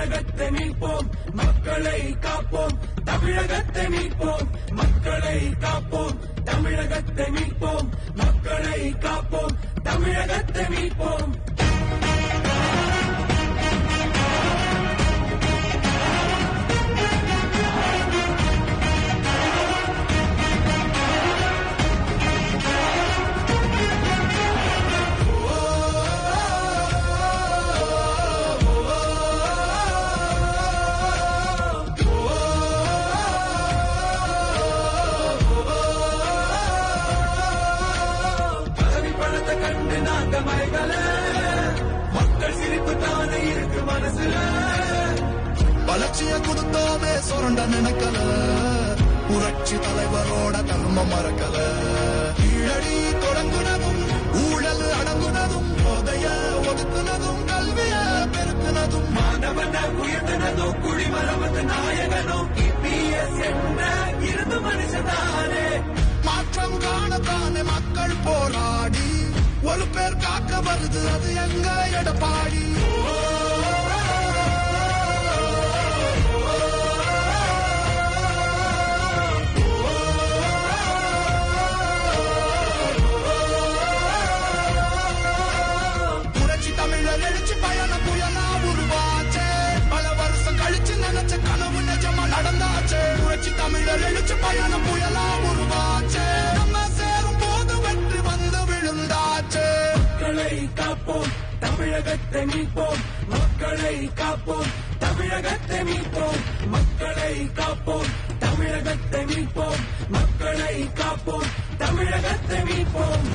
தமிழகத்தை மீட்போம் மக்களை காப்போம் தமிழகத்தை மீட்போம் மக்களை காப்போம் தமிழகத்தை மீட்போம் மக்களை காப்போம் தமிழகத்தை மீட்போம் கண்டு நாங்க மயங்கல மக்கள் சிரிப்பு தானே இருக்கு மனசுல வளர்ச்சிய கொடுத்தோமே சுரண்ட நினைக்கல புரட்சி தலைவரோட தர்மம் மறக்கல கீழடி தொடங்குனதும் ஊழல் அடங்குனதும் போதைய ஒதுக்குனதும் கல்விய பெருக்குனதும் மாணவன உயர்த்தினதும் குடிமரமத்து நாயகனும் இபிஎஸ் என்ற இருந்து மனுஷதானே மாற்றம் காணத்தானே மக்கள் போராடி ஒரு பேர் காக்க வருது அது எங்க எடப்பாடி புரட்சி தமிழர் எழுச்சி பயண புயலா உருவாச்சே பல வருஷம் கழிச்சு நினைச்ச கனவு நிஜமா நடந்தாச்சே புரட்சி தமிழர் எழுச்சி பயண புயலா உருவாச்சே நம்ம சேரும் போது வெற்றி வந்து விழுந்தாச்சே மக்களை காப்போம் தமிழகத்தை மீட்போம் மக்களை காப்போம் தமிழகத்தை மீட்போம் மக்களை காப்போம் தமிழகத்தை மீட்போம் மக்களை காப்போம் தமிழகத்தை மீட்போம்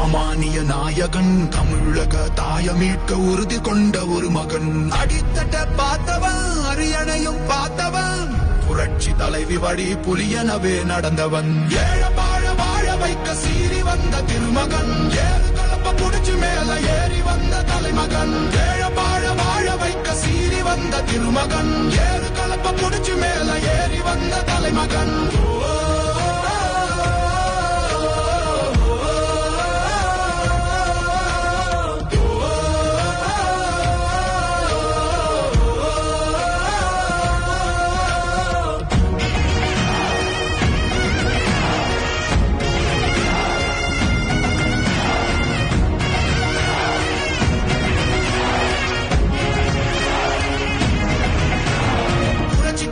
சாமானிய நாயகன் தமிழக தாய மீட்க உறுதி கொண்ட ஒரு மகன். அடித்தட்ட பார்த்தவன் அரியணையும் பார்த்தவன் புரட்சி தலைவி வழி புலியனவே நடந்தவன். ஏழ வாழ வாழ வைக்க சீறி வந்த திருமகன். ஏறு கலப்ப புடிச்சு மேல ஏறி வந்த தலைமகன். ஏழ வாழ வாழ வைக்க சீறி வந்த திருமகன். ஏறு கலப்ப புடிச்சு மேல ஏறி வந்த தலைமகன்.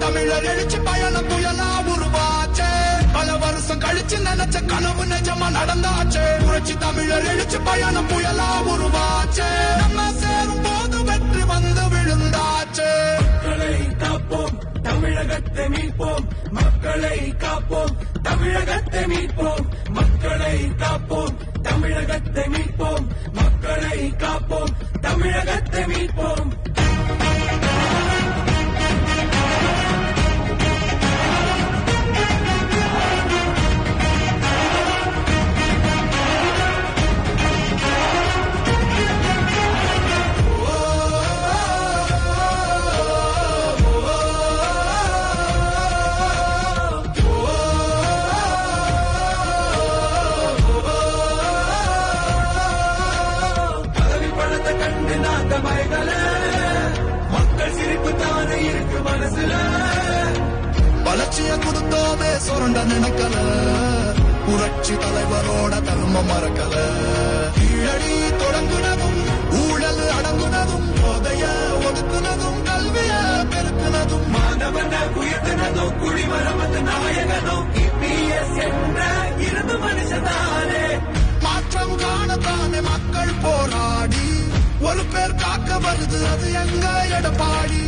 தமிழர் எழுச்சி பயணம் புயலா உருவாச்சே. பல வருஷம் கழிச்சு நினைச்ச கனவு நிஜமா நடந்தாச்சே. புரட்சி தமிழர் எழுச்சி பயணம் புயலா உருவாச்சே. நம்ம சேரும் போது வெற்றி வந்து விழுந்தாச்சே. மக்களை காப்போம், தமிழகத்தை மீட்போம். மக்களை காப்போம், தமிழகத்தை மீட்போம். மக்களை காப்போம், தமிழகத்தை மீட்போம். மக்களை காப்போம், தமிழகத்தை மீட்போம். கண்டு நாங்க பயங்கல, மக்கள் சிரிப்பு தானே இருக்கு மனசுல. வளர்ச்சிய கொடுத்தோமே சுரண்ட நினைக்கல, புரட்சி தலைவரோட தர்மம் மறக்கல. கீழடி தொடங்குனதும் ஊழல் அடங்குனதும் போதைய ஒடுக்குனதும் கல்விய பெருக்குனதும் மாணவன உயர்த்தினதும் குடிமரமது நாயகனும் இபிஎஸ் என்ற இருந்து மனுஷதானே. மாற்றம் காணத்தானே மக்கள் போராடி ஒரு பேர் காக்க வருது அது எங்க எடப்பாடி.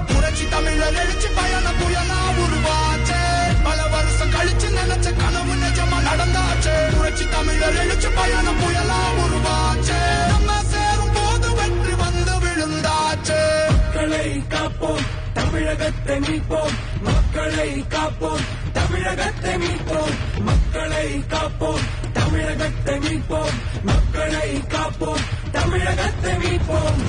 புரட்சி தமிழர் எழுச்சி பயணம் புயலா உருவாச்சே. பல வருஷம் கழிச்சு நினைச்ச கனவு நிஜமா நடந்தாச்சே. புரட்சி தமிழர் எழுச்சி பயணம் புயலா உருவாச்சே. நம்ம சேரும் போது வெற்றி வந்து விழுந்தாச்சே. மக்களை காப்போம், தமிழகத்தை மீட்போம். மக்களை காப்போம், தமிழகத்தை மீட்போம். மக்களை காப்போம், தமிழகத்தை மீட்போம். மக்களை காப்போம், தமிழகத்தை மீட்போம்.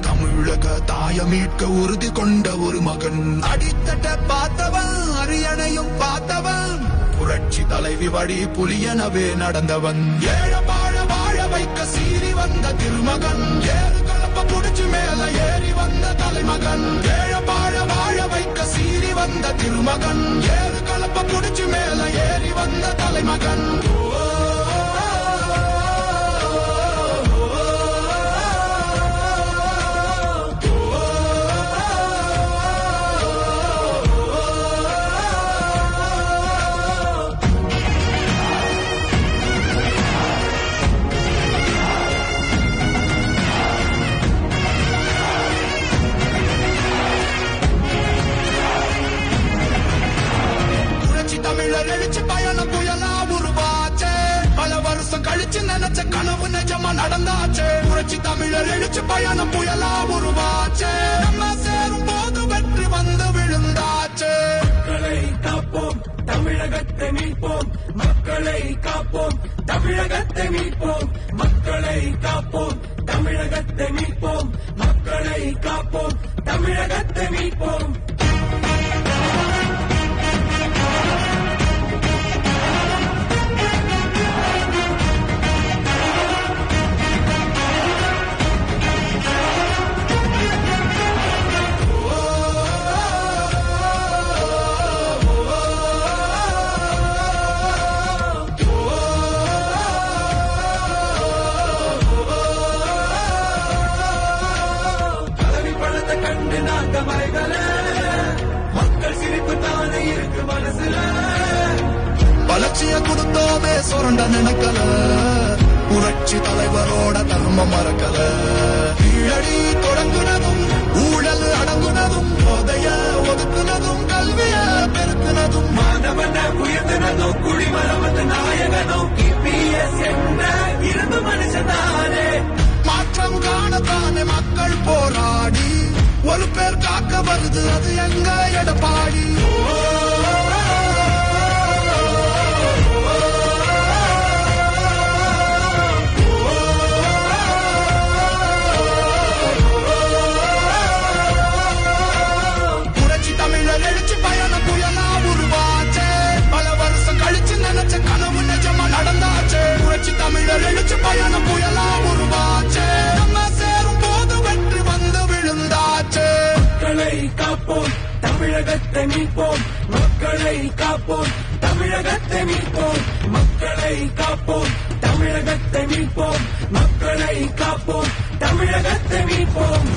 தமிழக தாய மீட்க உறுதி கொண்ட ஒரு மகன். அடித்தட்ட பார்த்தவன், அரியணையும் பார்த்தவன், புரட்சி தலைவி வழி புலியனவே நடந்தவன். ஏழ வாழ வாழ வைக்க சீறி வந்த திருமகன், ஏறு கலப்ப புடிச்சு மேல ஏறி வந்த தலைமகன். ஏழ வாழ வாழ வைக்க சீறி வந்த திருமகன், ஏறு கலப்ப புடிச்சு மேல ஏறி வந்த தலைமகன். தமிழர் எழுச்சி பயணம் புயலா உருவாச்சே, பல வருஷம் கழிச்சு நினைச்ச கனவு நிஜமா நடந்தாச்சே. புரட்சி தமிழர் எழுச்சி பயணம் புயலா உருவாச்சே, நம்ம சேரும் போது வெற்றி வந்து விழுந்தாச்சே. மக்களை காப்போம், தமிழகத்தை மீட்போம், மக்களை காப்போம், தமிழகத்தை மீட்போம், மக்களை காப்போம், தமிழகத்தை மீட்போம், மக்களை காப்போம், தமிழகத்தை மீட்போம். கண்டு நாங்க மறைகள மக்கள் சிரிப்பு தானே இருக்கு மனசுல. வளர்ச்சிய கொடுத்தோமே சுரண்ட நினைக்கல, புரட்சி தலைவரோட தர்மம் மறக்கல. கீழடி தொடங்குனதும் ஊழல் அடங்குனதும், போதைய ஒதுக்குனதும் கல்விய பெருக்குனதும், மாணவன உயர்த்தினதும் குடிமரவந்த நாயகனும் இபிஎஸ் என்ன இருந்து மனுஷனானே. மாற்றம் காணத்தானே மக்கள் போராடி ஒரு பேர் காக்க வருது, அது எங்க எடப்பாடி. புரட்சி தமிழர் எழுச்சி பயணம் புயலா உருவாச்சே, பல வருஷம் கழிச்சு நினைச்ச கனவு நிஜமா நடந்தாச்சே. புரட்சி தமிழர் எழுச்சி பயணம் புயலா உருவாச்சே, நம்ம சேரும் போது வெற்றி வந்து விழுந்தாச்சே. மக்களை காப்போம், தமிழகத்தை மீட்போம், மக்களை காப்போம், தமிழகத்தை மீட்போம், மக்களை காப்போம், தமிழகத்தை மீட்போம், மக்களை காப்போம், தமிழகத்தை மீட்போம்.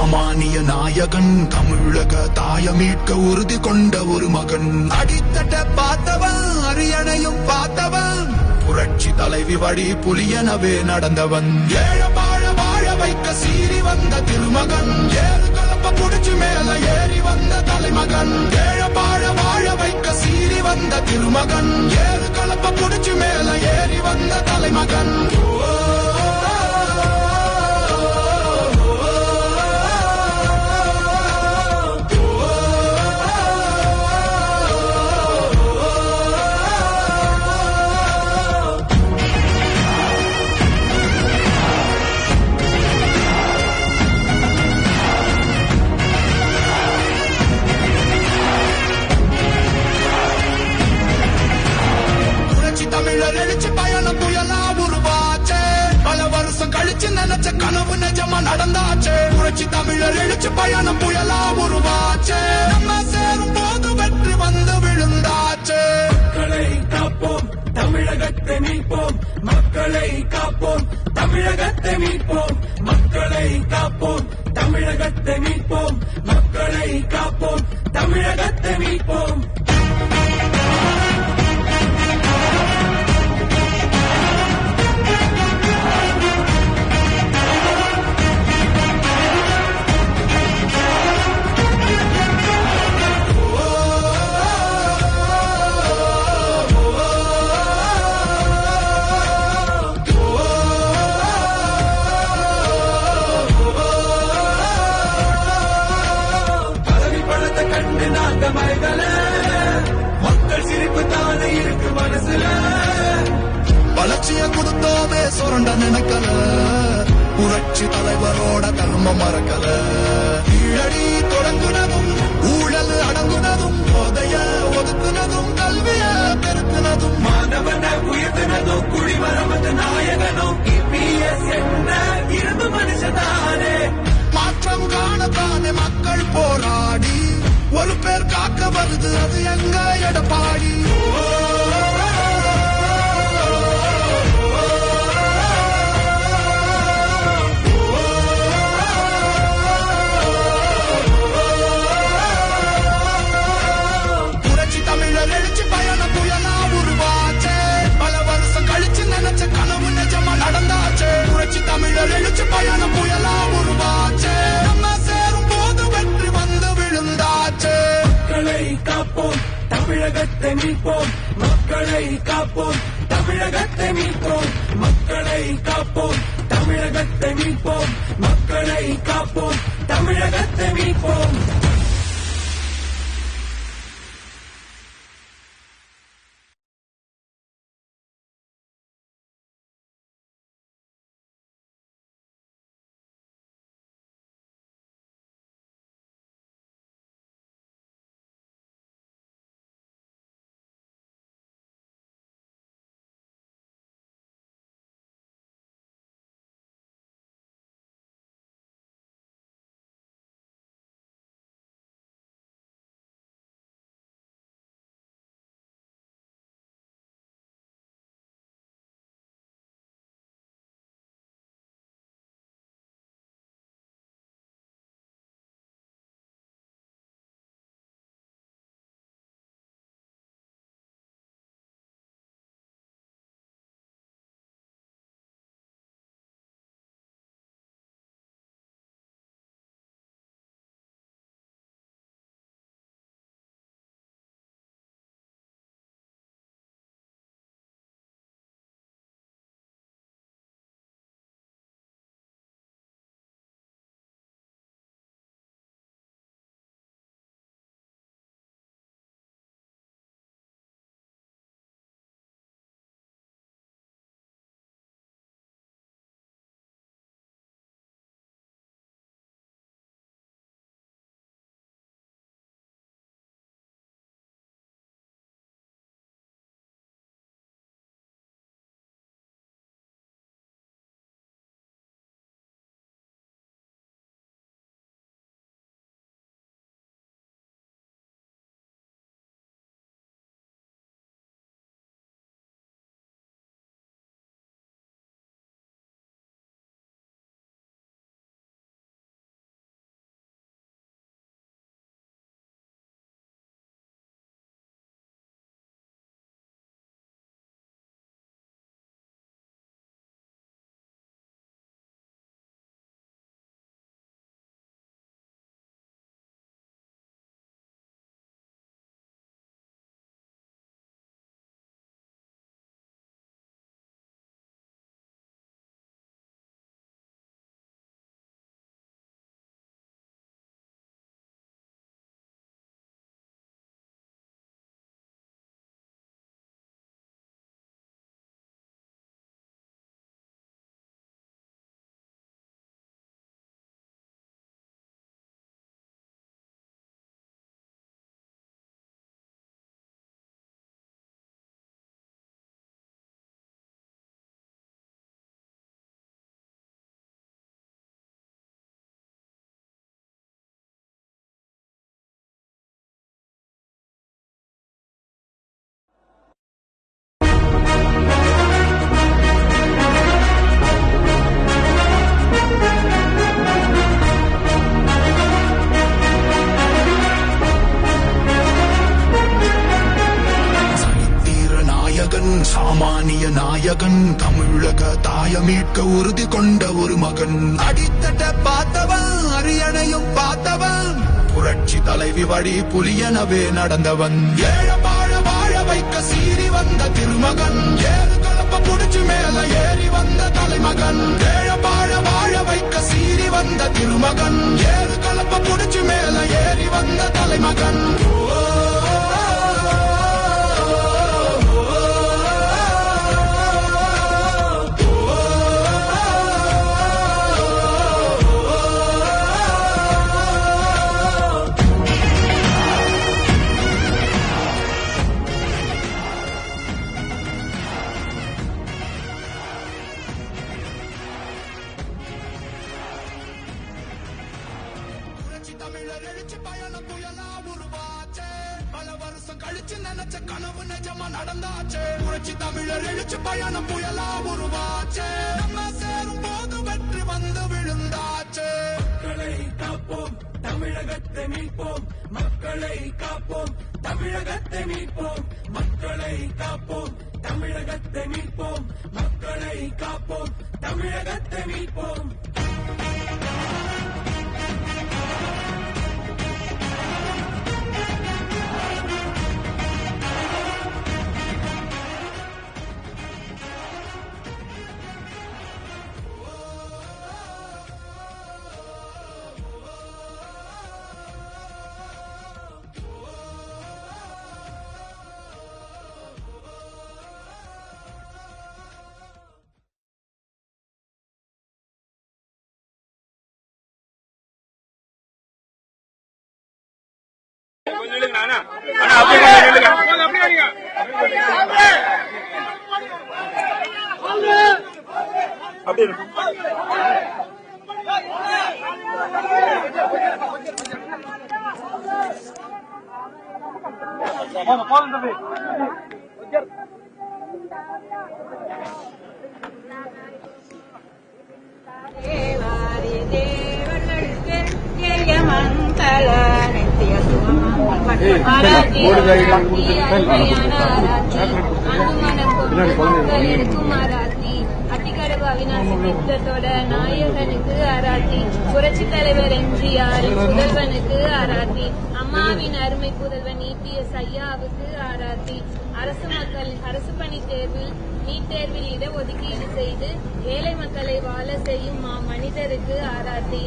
சாமானிய நாயகன், தமிழக தாய மீட்க உறுதி கொண்ட ஒரு மகன். அடித்தட்ட பார்த்தவன், அரியணையும் பார்த்தவன், புரட்சி தலைவி வழி புலியனவே நடந்தவன். ஏழ வாழ வாழ வைக்க சீறி வந்த திருமகன், ஏறு கலப்ப புடிச்சு மேல ஏறி வந்த தலைமகன். ஏழ வாழ வாழ வைக்க சீறி வந்த திருமகன், ஏறு கலப்ப புடிச்சு மேல ஏறி வந்த தலைமகன். தமிழர் எழுச்சி பயணம் புயலா உருவாச்சே, பல வருஷம் கழிச்சு நினைச்ச கனவு நிஜமா நடந்தாச்சே. புரட்சி தமிழர் எழுச்சி பயணம் புயலா உருவாச்சே, நம்ம சேரும் போது வெற்றி வந்து விழுந்தாச்சே. மக்களை காப்போம், தமிழகத்தை மீட்போம். மக்களை காப்போம், தமிழகத்தை மீட்போம். மக்களை காப்போம், தமிழகத்தை மீட்போம். மக்களை காப்போம், தமிழகத்தை மீட்போம். கண்டு நாங்க மறைதல, மக்கள் சிரிப்பு தானே இருக்கு மனசுல. வளர்ச்சிய கொடுத்தோமே சுரண்ட நினைக்கல, புரட்சி தலைவரோட தர்மம் மறக்கல. கீழடி தொடங்குனதும், ஊழல் அடங்குனதும், போதைய ஒதுக்குனதும், கல்விய பெருக்குனதும், மாணவனை உயர்த்தினதும், குடிமரமது நாயகனும் இபிஎஸ் என்ற இரும்பு மனுஷதானே. மாற்றம் காணத்தானே மக்கள் போராடி ஒரு பேர் காக்க வருது, அது எங்க எடப்பாடி. புரட்சி தமிழர் எழுச்சி பயணம் புயலா உருவாச்சே, பல வருஷம் கழிச்சு நினைச்ச கனவு நிஜமா நடந்தாச்சே. புரட்சி தமிழர் எழுச்சி பயணம் புயலா உருவாச்சே, நம்ம சேரும் போது வெற்றி வந்து விழுந்தாச்சே. மக்களை காப்போம், தமிழகத்தை மீட்போம். மக்களை காப்போம், தமிழகத்தை மீட்போம். மக்களை காப்போம், தமிழகத்தை மீட்போம். மக்களை காப்போம், தமிழகத்தை மீட்போம். நாயகன் தமிழக தாய மீட்க உறுதி கொண்ட ஒரு மகன் அடித்தட்ட பார்த்தவன் அரியணையும் பார்த்தவன் புரட்சி தலைவி வழி புலியனவே நடந்தவன் ஏழ வாழ வைக்க சீறி வந்த திருமகன் ஏறு கலப்ப புடிச்சு மேல ஏறி வந்த தலைமகன் ஏழ வாழ வைக்க சீறி வந்த திருமகன் ஏறு கலப்ப புடிச்சு மேல ஏறி வந்த தலைமகன் தமிழர் எழுச்சி பயணம் புயலா உருவாச்சே பல வருஷம் கழிச்சு நினைச்ச கனவு நிஜமா நடந்தாச்சே புரட்சி தமிழர் எழுச்சி பயணம் புயலா உருவாச்சே நம்ம சேரும் போது வெற்றி வந்து விழுந்தாச்சே மக்களை காப்போம் தமிழகத்தை மீட்போம் மக்களை காப்போம் தமிழகத்தை மீட்போம் மக்களை காப்போம் தமிழகத்தை மீட்போம் மக்களை காப்போம் தமிழகத்தை மீட்போம் நாயகனுக்கு ஆராத்தி புரட்சி தலைவர் எம்ஜிஆர் முதல்வனுக்கு ஆராத்தி அம்மாவின் அருமை புதல்வன் EPS ஐயாவுக்கு ஆராத்தி அரசு பணி தேர்வில் நீட் தேர்வில் இடஒதுக்கீடு செய்து ஏழை மக்களை வாழ செய்யும் மனிதருக்கு ஆராத்தி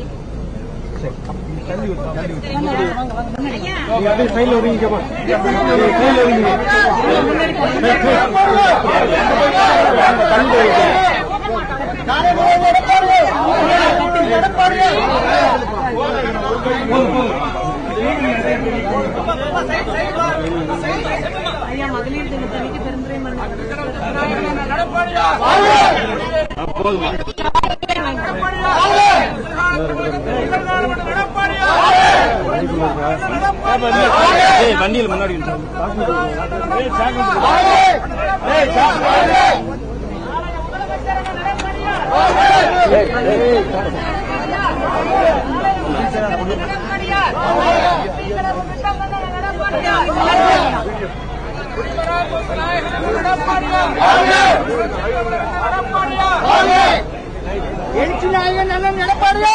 மகளிர் தினத்தன்னைக்கு பெருந்துரை வண்டியில் முன்னாடி எழுச்சி நாயகன் நல்ல எடப்பாடியா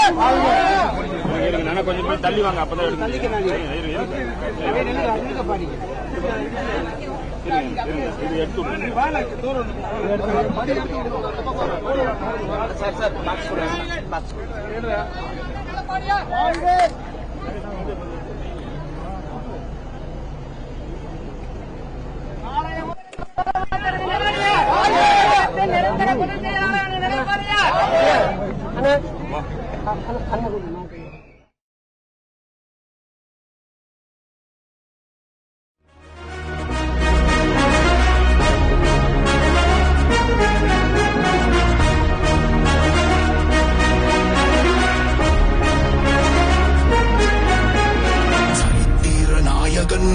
கொஞ்சம் தள்ளி வாங்க அப்பதான்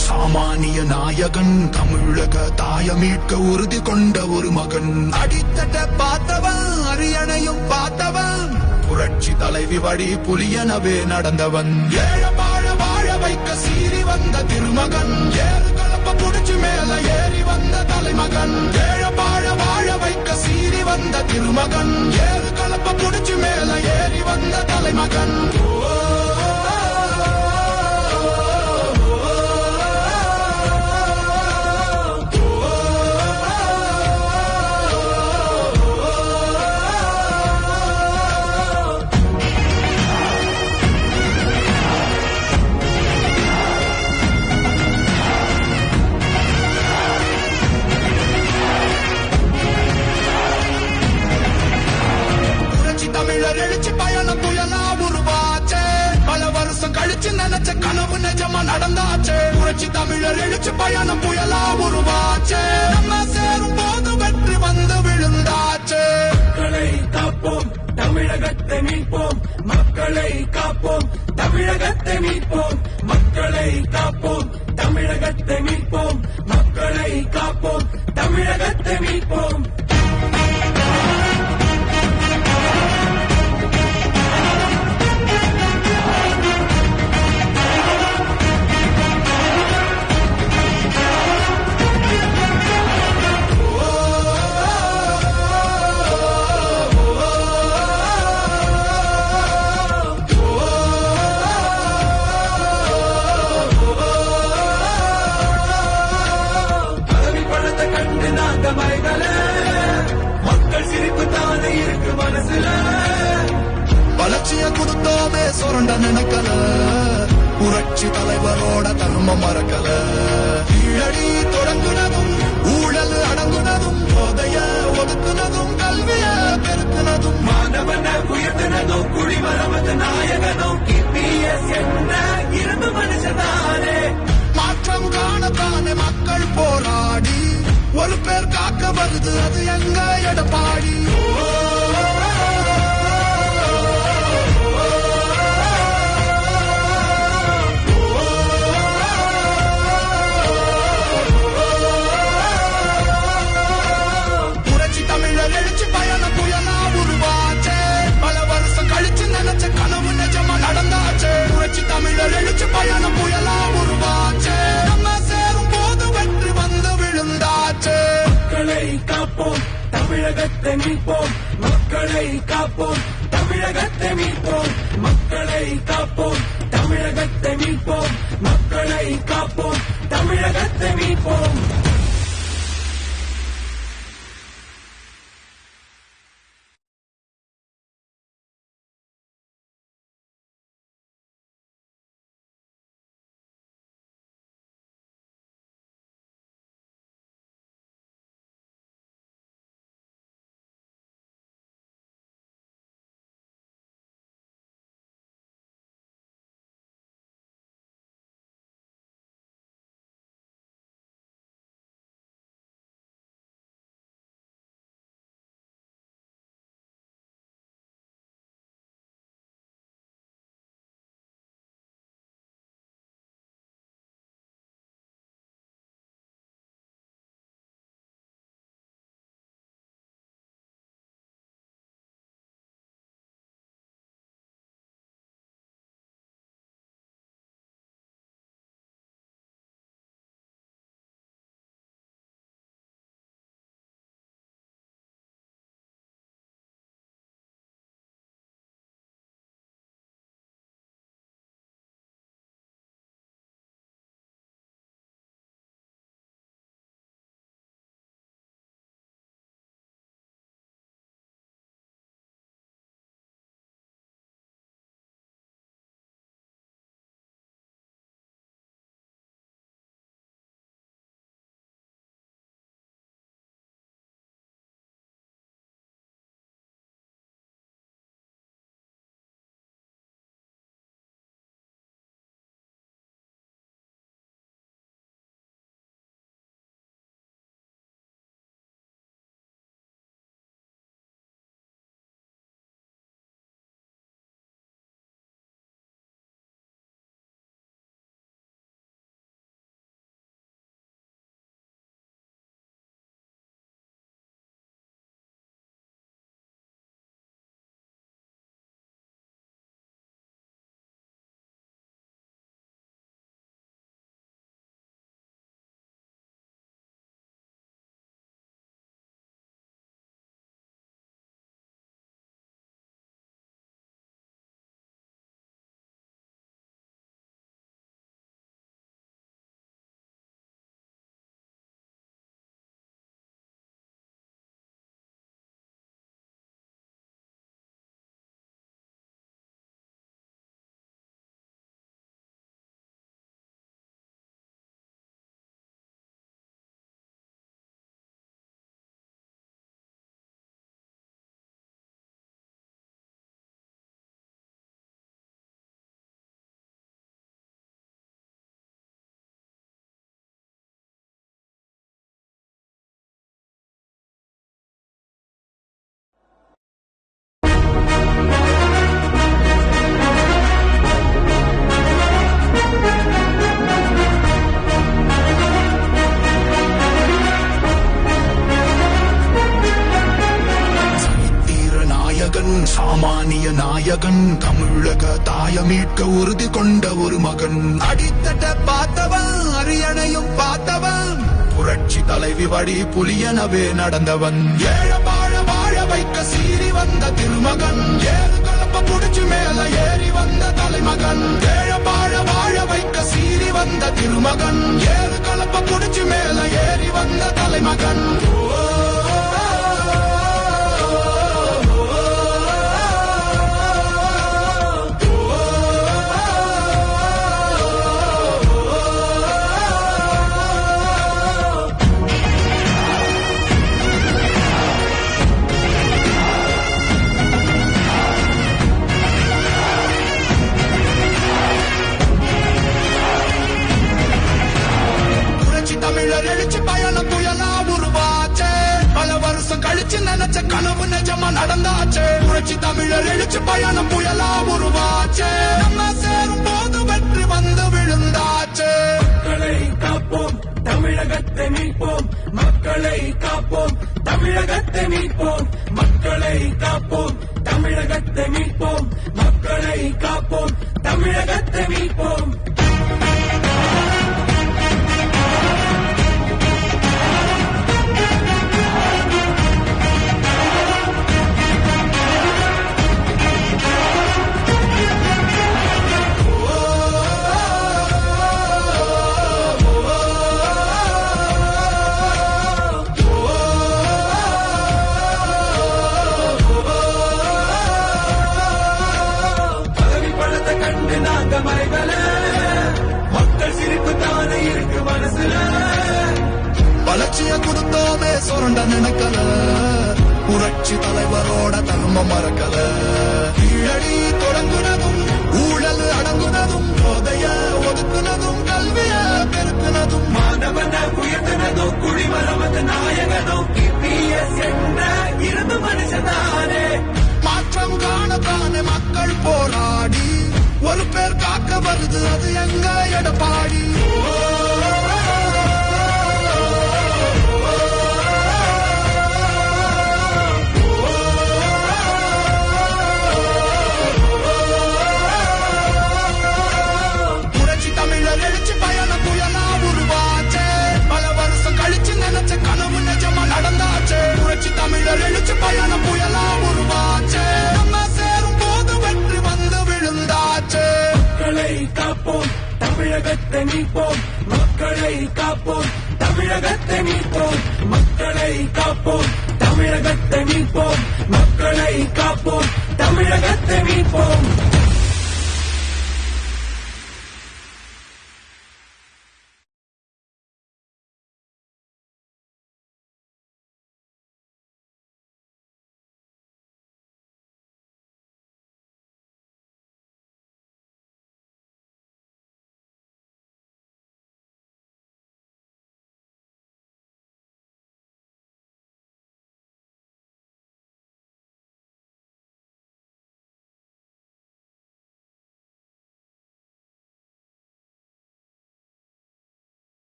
சாமானிய நாயகன் தமிழக தாய மீட்க உறுதி கொண்ட ஒரு மகன் அடித்தட்ட பார்த்தவன் அரியணையும் பார்த்தவன் புரட்சி தலைவி வழி புலியனவே நடந்தவன் ஏழ வாழ வைக்க சீறி வந்த திருமகன் ஏறு கலப்ப புடிச்சு மேல ஏறி வந்த தலைமகன் ஏழ வாழ திருமகன் ஏறு கலப்ப புடிச்சு மேல ஏறி வந்த தலைமகன் தமிழர் எழுச்சி பயணம் புயலா உருவாச்சே பல வருஷம் கழிச்சு நினைச்ச கனவு நிஜமா நடந்தாச்சே புரட்சி தமிழர் எழுச்சி பயணம் புயலா உருவாச்சே நம்ம சேரும் போது வெற்றி வந்து விழுந்தாச்சே மக்களை காப்போம் தமிழகத்தை மீட்போம் மக்களை காப்போம் தமிழகத்தை மீட்போம் மக்களை காப்போம் தமிழகத்தை மீட்போம் மக்களை காப்போம் தமிழகத்தை மீட்போம் மக்கள் சிரிப்பு தானே இருக்கு மனசுல வளர்ச்சிய கொடுத்தோமே சுரண்ட நினைக்கல புரட்சி தலைவரோட தர்மம் மறக்கல கீழடி தொடங்குனதும் ஊழல் அடங்குனதும் போதைய ஒடுக்குனதும் கல்விய பெருக்குனதும் மாணவனை உயர்த்தினதும் குடிமரமது நாயகனும் கிபிஎஸ் என்ற இரும்பு மனுஷனானே மாற்றம் காணத்தானே மக்கள் போராடி ஒரு பேர் காக்க வருது அது எங்க எடப்பாடி புரட்சி தமிழர் எழுச்சி பயணம் புயலா உருவாச்சே பல வருஷம் கழிச்சு நினைச்ச கனவு நிஜமா நடந்தாச்சே புரட்சி தமிழர் எழுச்சி பயணம் புயலா உருவாச்சே நம்ம சேரும் போது வெற்றி வந்து விழுந்தாச்சே மக்களை காப்போம் தமிழகத்தை மீட்போம் மக்களை காப்போம் தமிழகத்தை மீட்போம் மக்களை காப்போம் தமிழகத்தை மீட்போம் மக்களை காப்போம் தமிழகத்தை மீட்போம் மகன் சாமானிய நாயகன் தமிழக தாய மீட்க உறுதி கொண்ட ஒரு மகன் அடித்தட்ட பார்த்தவன் அரியணையும் பார்த்தவன் புரட்சி தலைவி வழி புலியனவே நடந்தவன் ஏழ வாழ வைக்க சீறி வந்த திருமகன் ஏறு கலப்ப புடிச்சு மேல ஏறி வந்த தலைமகன் ஏழ வாழ வைக்க சீறி வந்த திருமகன் ஏறு கலப்ப புடிச்சு மேல ஏறி வந்த தலைமகன் தமிழர் எழுச்சி பயணம் புயலா உருவாச்சே பல வருஷம் கழிச்சு நினைச்ச கனவு நிஜமா நடந்தாச்சே புரட்சி தமிழர் எழுச்சி பயணம் புயலா உருவாச்சே நம்ம சேரும் போது வெற்றி வந்து விழுந்தாச்சே மக்களை காப்போம் தமிழகத்தை மீட்போம் மக்களை காப்போம் தமிழகத்தை மீட்போம் மக்களை காப்போம் தமிழகத்தை மீட்போம் மக்களை காப்போம் தமிழகத்தை மீட்போம் மக்கள் சிரிப்பு தானே இருக்கு மனசுல வளர்ச்சிய கொடுத்தோமே சுரண்ட நினைக்கல புரட்சி தலைவரோட தர்மம் மறக்கல கீழடி தொடங்குனதும் ஊழல் அடங்குனதும் போதைய ஒதுக்குனதும் கல்விய பெருக்குனதும் மாணவன உயர்த்தினதும் குடிமரமது நாயகனும் இபிஎஸ் என்ற இருந்து மனுஷனானே மாற்றம் காணத்தானே மக்கள் போராடி ஒரு பேர் காக்க வருது அது எங்க எடப்பாடி புரட்சி தமிழர் எழுச்சி பயணம் புயலா உருவாச்சே பல வருஷம் கழிச்சு நினைச்ச கனவு நிஜமா நடந்தாச்சே புரட்சி தமிழர் எழுச்சி பயணம் புயலா உருவாச்சே நம்ம சேரும் போது வெற்றி வந்து விழுந்தாச்சே மக்களை காப்போம் தமிழகத்தை மீட்போம் மக்களை காப்போம் தமிழகத்தை மீட்போம் மக்களை காப்போம் தமிழகத்தை மீட்போம் மக்களை காப்போம் தமிழகத்தை மீட்போம்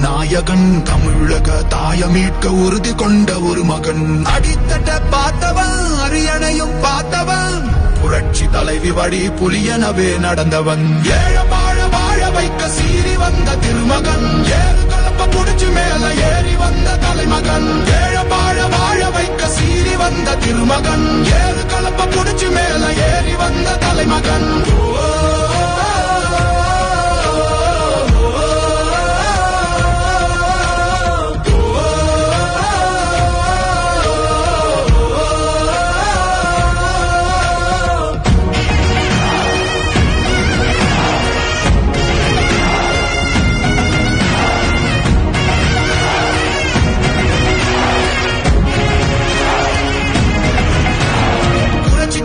நாயகன் தமிழக தாய மீட்க உறுதி கொண்ட ஒரு மகன் அடித்தட்ட பார்த்தவன் அரியணையும் பார்த்தவன் புரட்சி தலைவி வழி புலியனவே நடந்தவன் ஏழ வாழ வைக்க சீறி வந்த திருமகன் ஏறு கலப்ப புடிச்சு மேல ஏறி வந்த தலைமகன் ஏழ வாழ வைக்க சீறி வந்த திருமகன் ஏறு கலப்ப புடிச்சு மேல ஏறி வந்த தலைமகன்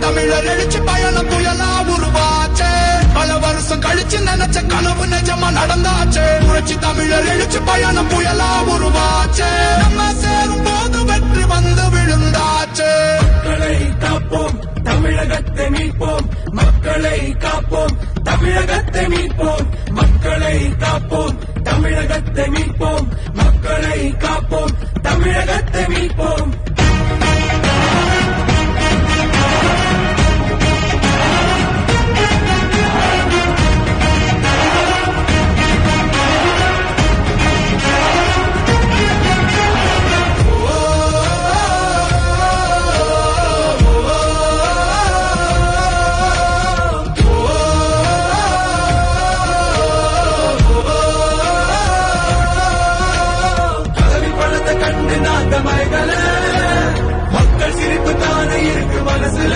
தமிழர் எழுச்சி பயணம் புயலா உருவாச்சே பல வருஷம் கழிச்சு நினைச்ச கனவு நிஜமா நடந்தாச்சே புரட்சி தமிழர் எழுச்சி பயணம் புயலா உருவாச்சே நம்ம சேரும் போது வெற்றி வந்து விழுந்தாச்சே மக்களை காப்போம் தமிழகத்தை மீட்போம் மக்களை காப்போம் தமிழகத்தை மீட்போம் மக்களை காப்போம் தமிழகத்தை மீட்போம் மக்களை காப்போம் தமிழகத்தை மீட்போம் மக்கள் சிரிப்பு தானே இருக்கு மனசுல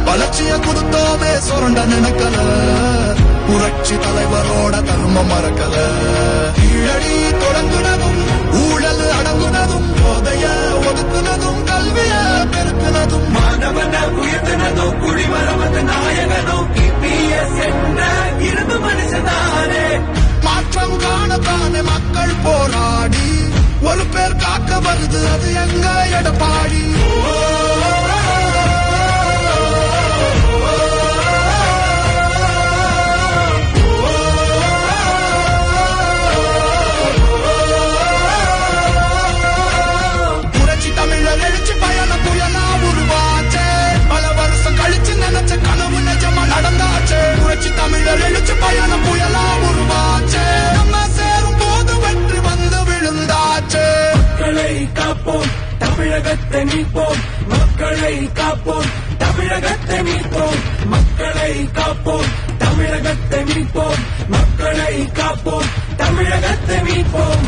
வளர்ச்சிய கொடுத்தோமே சுரண்ட நினைக்கல புரட்சி தலைவரோட தர்மம் மறக்கல கீழடி தொடங்குனதும் ஊழல் அடங்குனதும் போதைய ஒதுக்குனதும் கல்விய பெருக்குனதும் மாணவன உயர்த்தினதும் குடிமரமது நாயகனும் இபிஎஸ் என்ற இரும்பு மனுஷனாரே மாற்றம் காணத்தானே மக்கள் போராடி ஒரு பேர் காக்க வருது அது எங்க எடப்பாடி புரட்சி தமிழர் எழுச்சி பயணம் புயலா உருவாச்சே பல வருஷம் கழிச்சு நினைச்ச கனவு நிஜமா நடந்தாச்சே புரட்சி தமிழர் எழுச்சி பயணம் புயலா உருவாச்சே நம்ம சேரும் போது வெற்றி வந்து விழுந்தாச்சே மக்களை காப்போம் தமிழகத்தை மீட்போம் மக்களை காப்போம் தமிழகத்தை மீட்போம் மக்களை காப்போம் தமிழகத்தை மீட்போம் மக்களை காப்போம் தமிழகத்தை மீட்போம்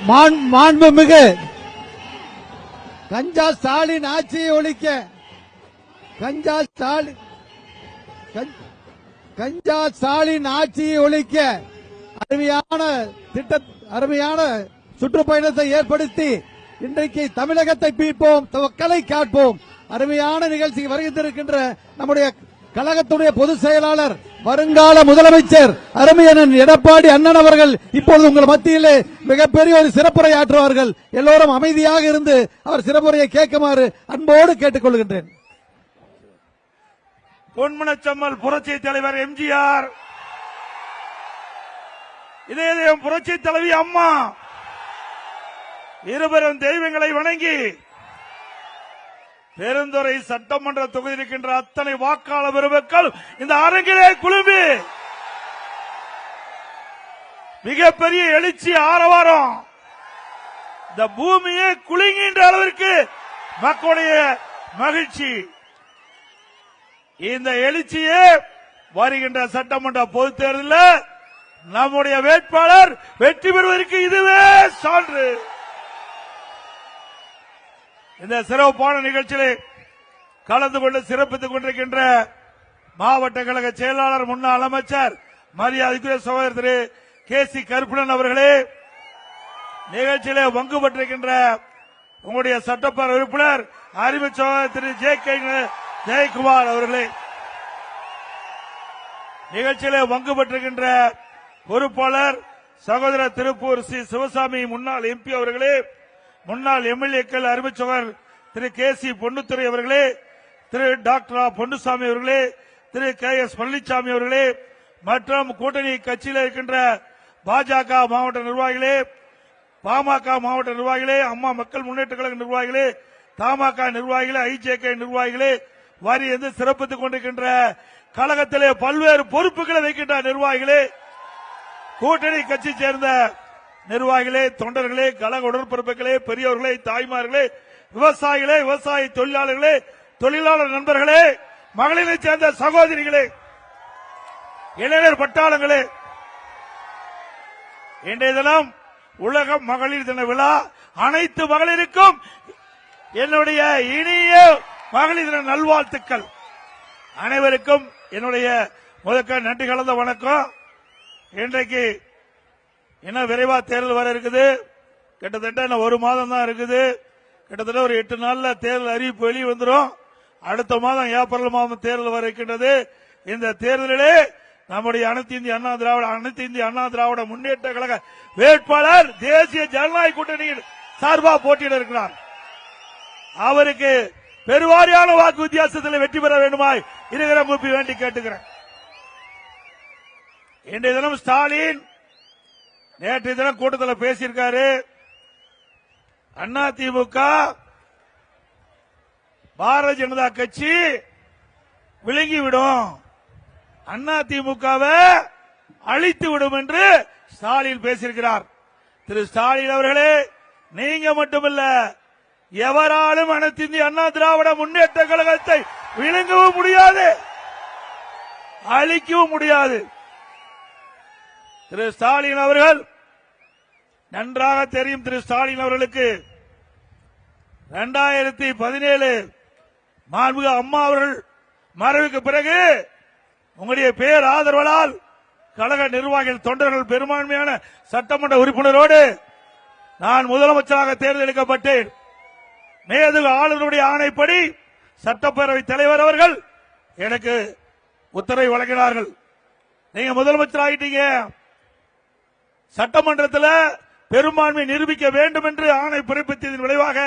மாண்புமிகு கஞ்சா ஸ்டாலின் ஆட்சியை ஒழிக்க கஞ்சா ஸ்டாலின் ஆட்சியை ஒழிக்க அருமையான சுற்றுப்பயணத்தை ஏற்படுத்தி இன்றைக்கு தமிழகத்தை மீட்போம், மக்களை காட்போம். அருமையான நிகழ்ச்சிக்கு வருகின்றிருக்கின்ற நம்முடைய கழகத்துடைய பொதுச் செயலாளர் வருங்கால முதலமைச்சர் அருமையண்ணன் எடப்பாடி அண்ணன் அவர்கள் இப்பொழுது உங்கள் மத்தியிலே மிகப்பெரிய ஒரு சிறப்புரை ஆற்றுவார்கள். எல்லோரும் அமைதியாக இருந்து அவர் சிறப்புரையை கேட்குமாறு அன்போடு கேட்டுக் கொள்கின்றேன். பொன்மனச்சம்மல் புரட்சி தலைவர் எம்ஜிஆர், இதயம் புரட்சி தலைவி அம்மா இருவரும் தெய்வங்களை வணங்கி பெருந்துறை சட்டமன்ற தொகுதியில் இருக்கின்ற அத்தனை வாக்காளர் பெருமக்கள் இந்த அரங்கிலே குழும்பி மிகப்பெரிய எழுச்சி ஆரவாரம், இந்த பூமியை குலுங்குகின்ற அளவிற்கு மக்களுடைய மகிழ்ச்சி. இந்த எழுச்சியே வருகின்ற சட்டமன்ற பொதுத் தேர்தலில் நம்முடைய வேட்பாளர் வெற்றி பெறுவதற்கு இதுவே சான்று. இந்த சிறப்பான நிகழ்ச்சியிலே கலந்து கொண்டு சிறப்பித்துக் கொண்டிருக்கின்ற மாவட்ட கழக செயலாளர் முன்னாள் அமைச்சர் மரியாதைக்குரிய சகோதரர் திரு கே.சி. கருப்பணன் அவர்களே, நிகழ்ச்சியிலே பங்கு பெற்றிருக்கின்ற உங்களுடைய சட்டப்பேரவை உறுப்பினர் அறிவு சகோதரர் திரு ஜெயக்குமார் அவர்களே, நிகழ்ச்சியிலே பங்கு பெற்றிருக்கின்ற பொறுப்பாளர் சகோதரர் திருப்பூர் சி. சிவசாமி முன்னாள் எம்பி அவர்களே, முன்னாள் எம்எல்ஏக்கள் அறிவிச்சவர் திரு கே.சி. பொன்னுத்துறை அவர்களே, திரு டாக்டர் பொன்னுசாமி அவர்களே, திரு கே.எஸ். பழனிசாமி அவர்களே மற்றும் கூட்டணி கட்சியில் இருக்கின்ற பாஜக மாவட்ட நிர்வாகிகளே, பாமக மாவட்ட நிர்வாகிகளே, அம்மா மக்கள் முன்னேற்ற கழக நிர்வாகிகளே, தமாக நிர்வாகிகளே, ஐஜேகே நிர்வாகிகளே, வாரி என்று சிறப்பித்துக் கொண்டிருக்கின்ற கழகத்திலே பல்வேறு பொறுப்புகளை வைக்கின்ற நிர்வாகிகளே, கூட்டணி கட்சி சேர்ந்த நிர்வாகிகளே, தொண்டர்களே, கழக உடற்பரப்புகளே, பெரியவர்களே, தாய்மார்களே, விவசாயிகளே, விவசாய தொழிலாளர்களே, தொழிலாளர் நண்பர்களே, மகளிரை சேர்ந்த சகோதரிகளே, இளைஞர் பட்டாளங்களே, இன்றைய தினம் உலக மகளிர் தின விழா. அனைத்து மகளிருக்கும் என்னுடைய இனிய மகளிர் தின நல்வாழ்த்துக்கள். அனைவருக்கும் என்னுடைய முதற்க நன்றி கலந்த வணக்கம். இன்றைக்கு இன்னும் விரைவா தேர்தல் வர இருக்குது. கிட்டத்தட்ட இன்னும் ஒரு மாதம் தான் இருக்குது. கிட்டத்தட்ட ஒரு 8 நாள்ல தேர்தல் அறிவிப்பு வெளியே வந்துடும். அடுத்த மாதம் ஏப்ரல் மாதம் தேர்தல் வர இருக்கின்றது. இந்த தேர்தலிலே நம்முடைய அனைத்து இந்திய அண்ணா திராவிட முன்னேற்ற கழக வேட்பாளர் தேசிய ஜனநாயக கூட்டணியில் சார்பாக போட்டியிட இருக்கிறார். அவருக்கு பெருவாரியான வாக்கு வித்தியாசத்தில் வெற்றி பெற வேண்டுமாய் இருக்கிற முப்பி வேண்டி கேட்டுக்கிறேன். இன்றைய தினம் ஸ்டாலின் நேற்றைய தினம் கூட்டத்தில் பேசியிருக்காரு. அதிமுக பாரதிய ஜனதா கட்சி விழுங்கிவிடும், அதிமுகவை அழித்து விடும் என்று ஸ்டாலின் பேசியிருக்கிறார். திரு ஸ்டாலின் அவர்களே, நீங்க மட்டுமல்ல, எவராலும் அனைத்து இந்திய அண்ணா திராவிட முன்னேற்ற கழகத்தை விழுங்கவும் முடியாது, அழிக்கவும் முடியாது. திரு ஸ்டாலின் அவர்கள் நன்றாக தெரியும். திரு ஸ்டாலின் அவர்களுக்கு 2017 மாண்புமிகு அம்மா அவர்கள் மறைவுக்கு பிறகு உங்களுடைய பேர் ஆதரவால் கழக நிர்வாகிகள் தொண்டர்கள் பெரும்பான்மையான சட்டமன்ற உறுப்பினரோடு நான் முதலமைச்சராக தேர்ந்தெடுக்கப்பட்டேன். மேதகு ஆளுநருடைய ஆணைப்படி சட்டப்பேரவை தலைவர் அவர்கள் எனக்கு உத்தரவை வழங்கினார்கள். நீங்க முதலமைச்சர் ஆகிட்டீங்க, சட்டமன்றத்தில் பெரும்பான்மை நிரூபிக்க வேண்டும் என்று ஆணை பிறப்பித்ததன் விளைவாக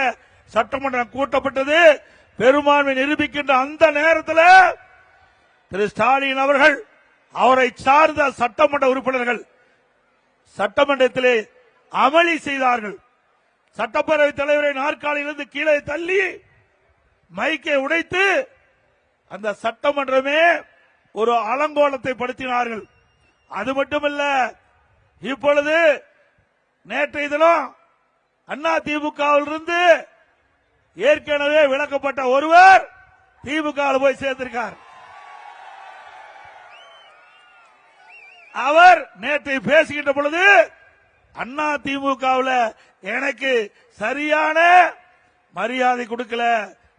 சட்டமன்றம் கூட்டப்பட்டது. பெரும்பான்மை நிரூபிக்கின்ற அந்த நேரத்தில் திரு ஸ்டாலின் அவர்கள் அவரை சார்ந்த சட்டமன்ற உறுப்பினர்கள் சட்டமன்றத்திலே அமளி செய்தார்கள். சட்டப்பேரவைத் தலைவரை நாற்காலியிலிருந்து கீழே தள்ளி மைக்கை உடைத்து அந்த சட்டமன்றமே ஒரு அலங்கோலத்தை படுத்தினார்கள். அது மட்டுமல்ல, இப்பொழுது நேற்றைய தினம் அதிமுகவிலிருந்து ஏற்கனவே விலக்கப்பட்ட ஒருவர் திமுக போய் சேர்ந்திருக்கார். அவர் நேற்று பேசுகின்ற பொழுது அதிமுகவில் எனக்கு சரியான மரியாதை கொடுக்கல,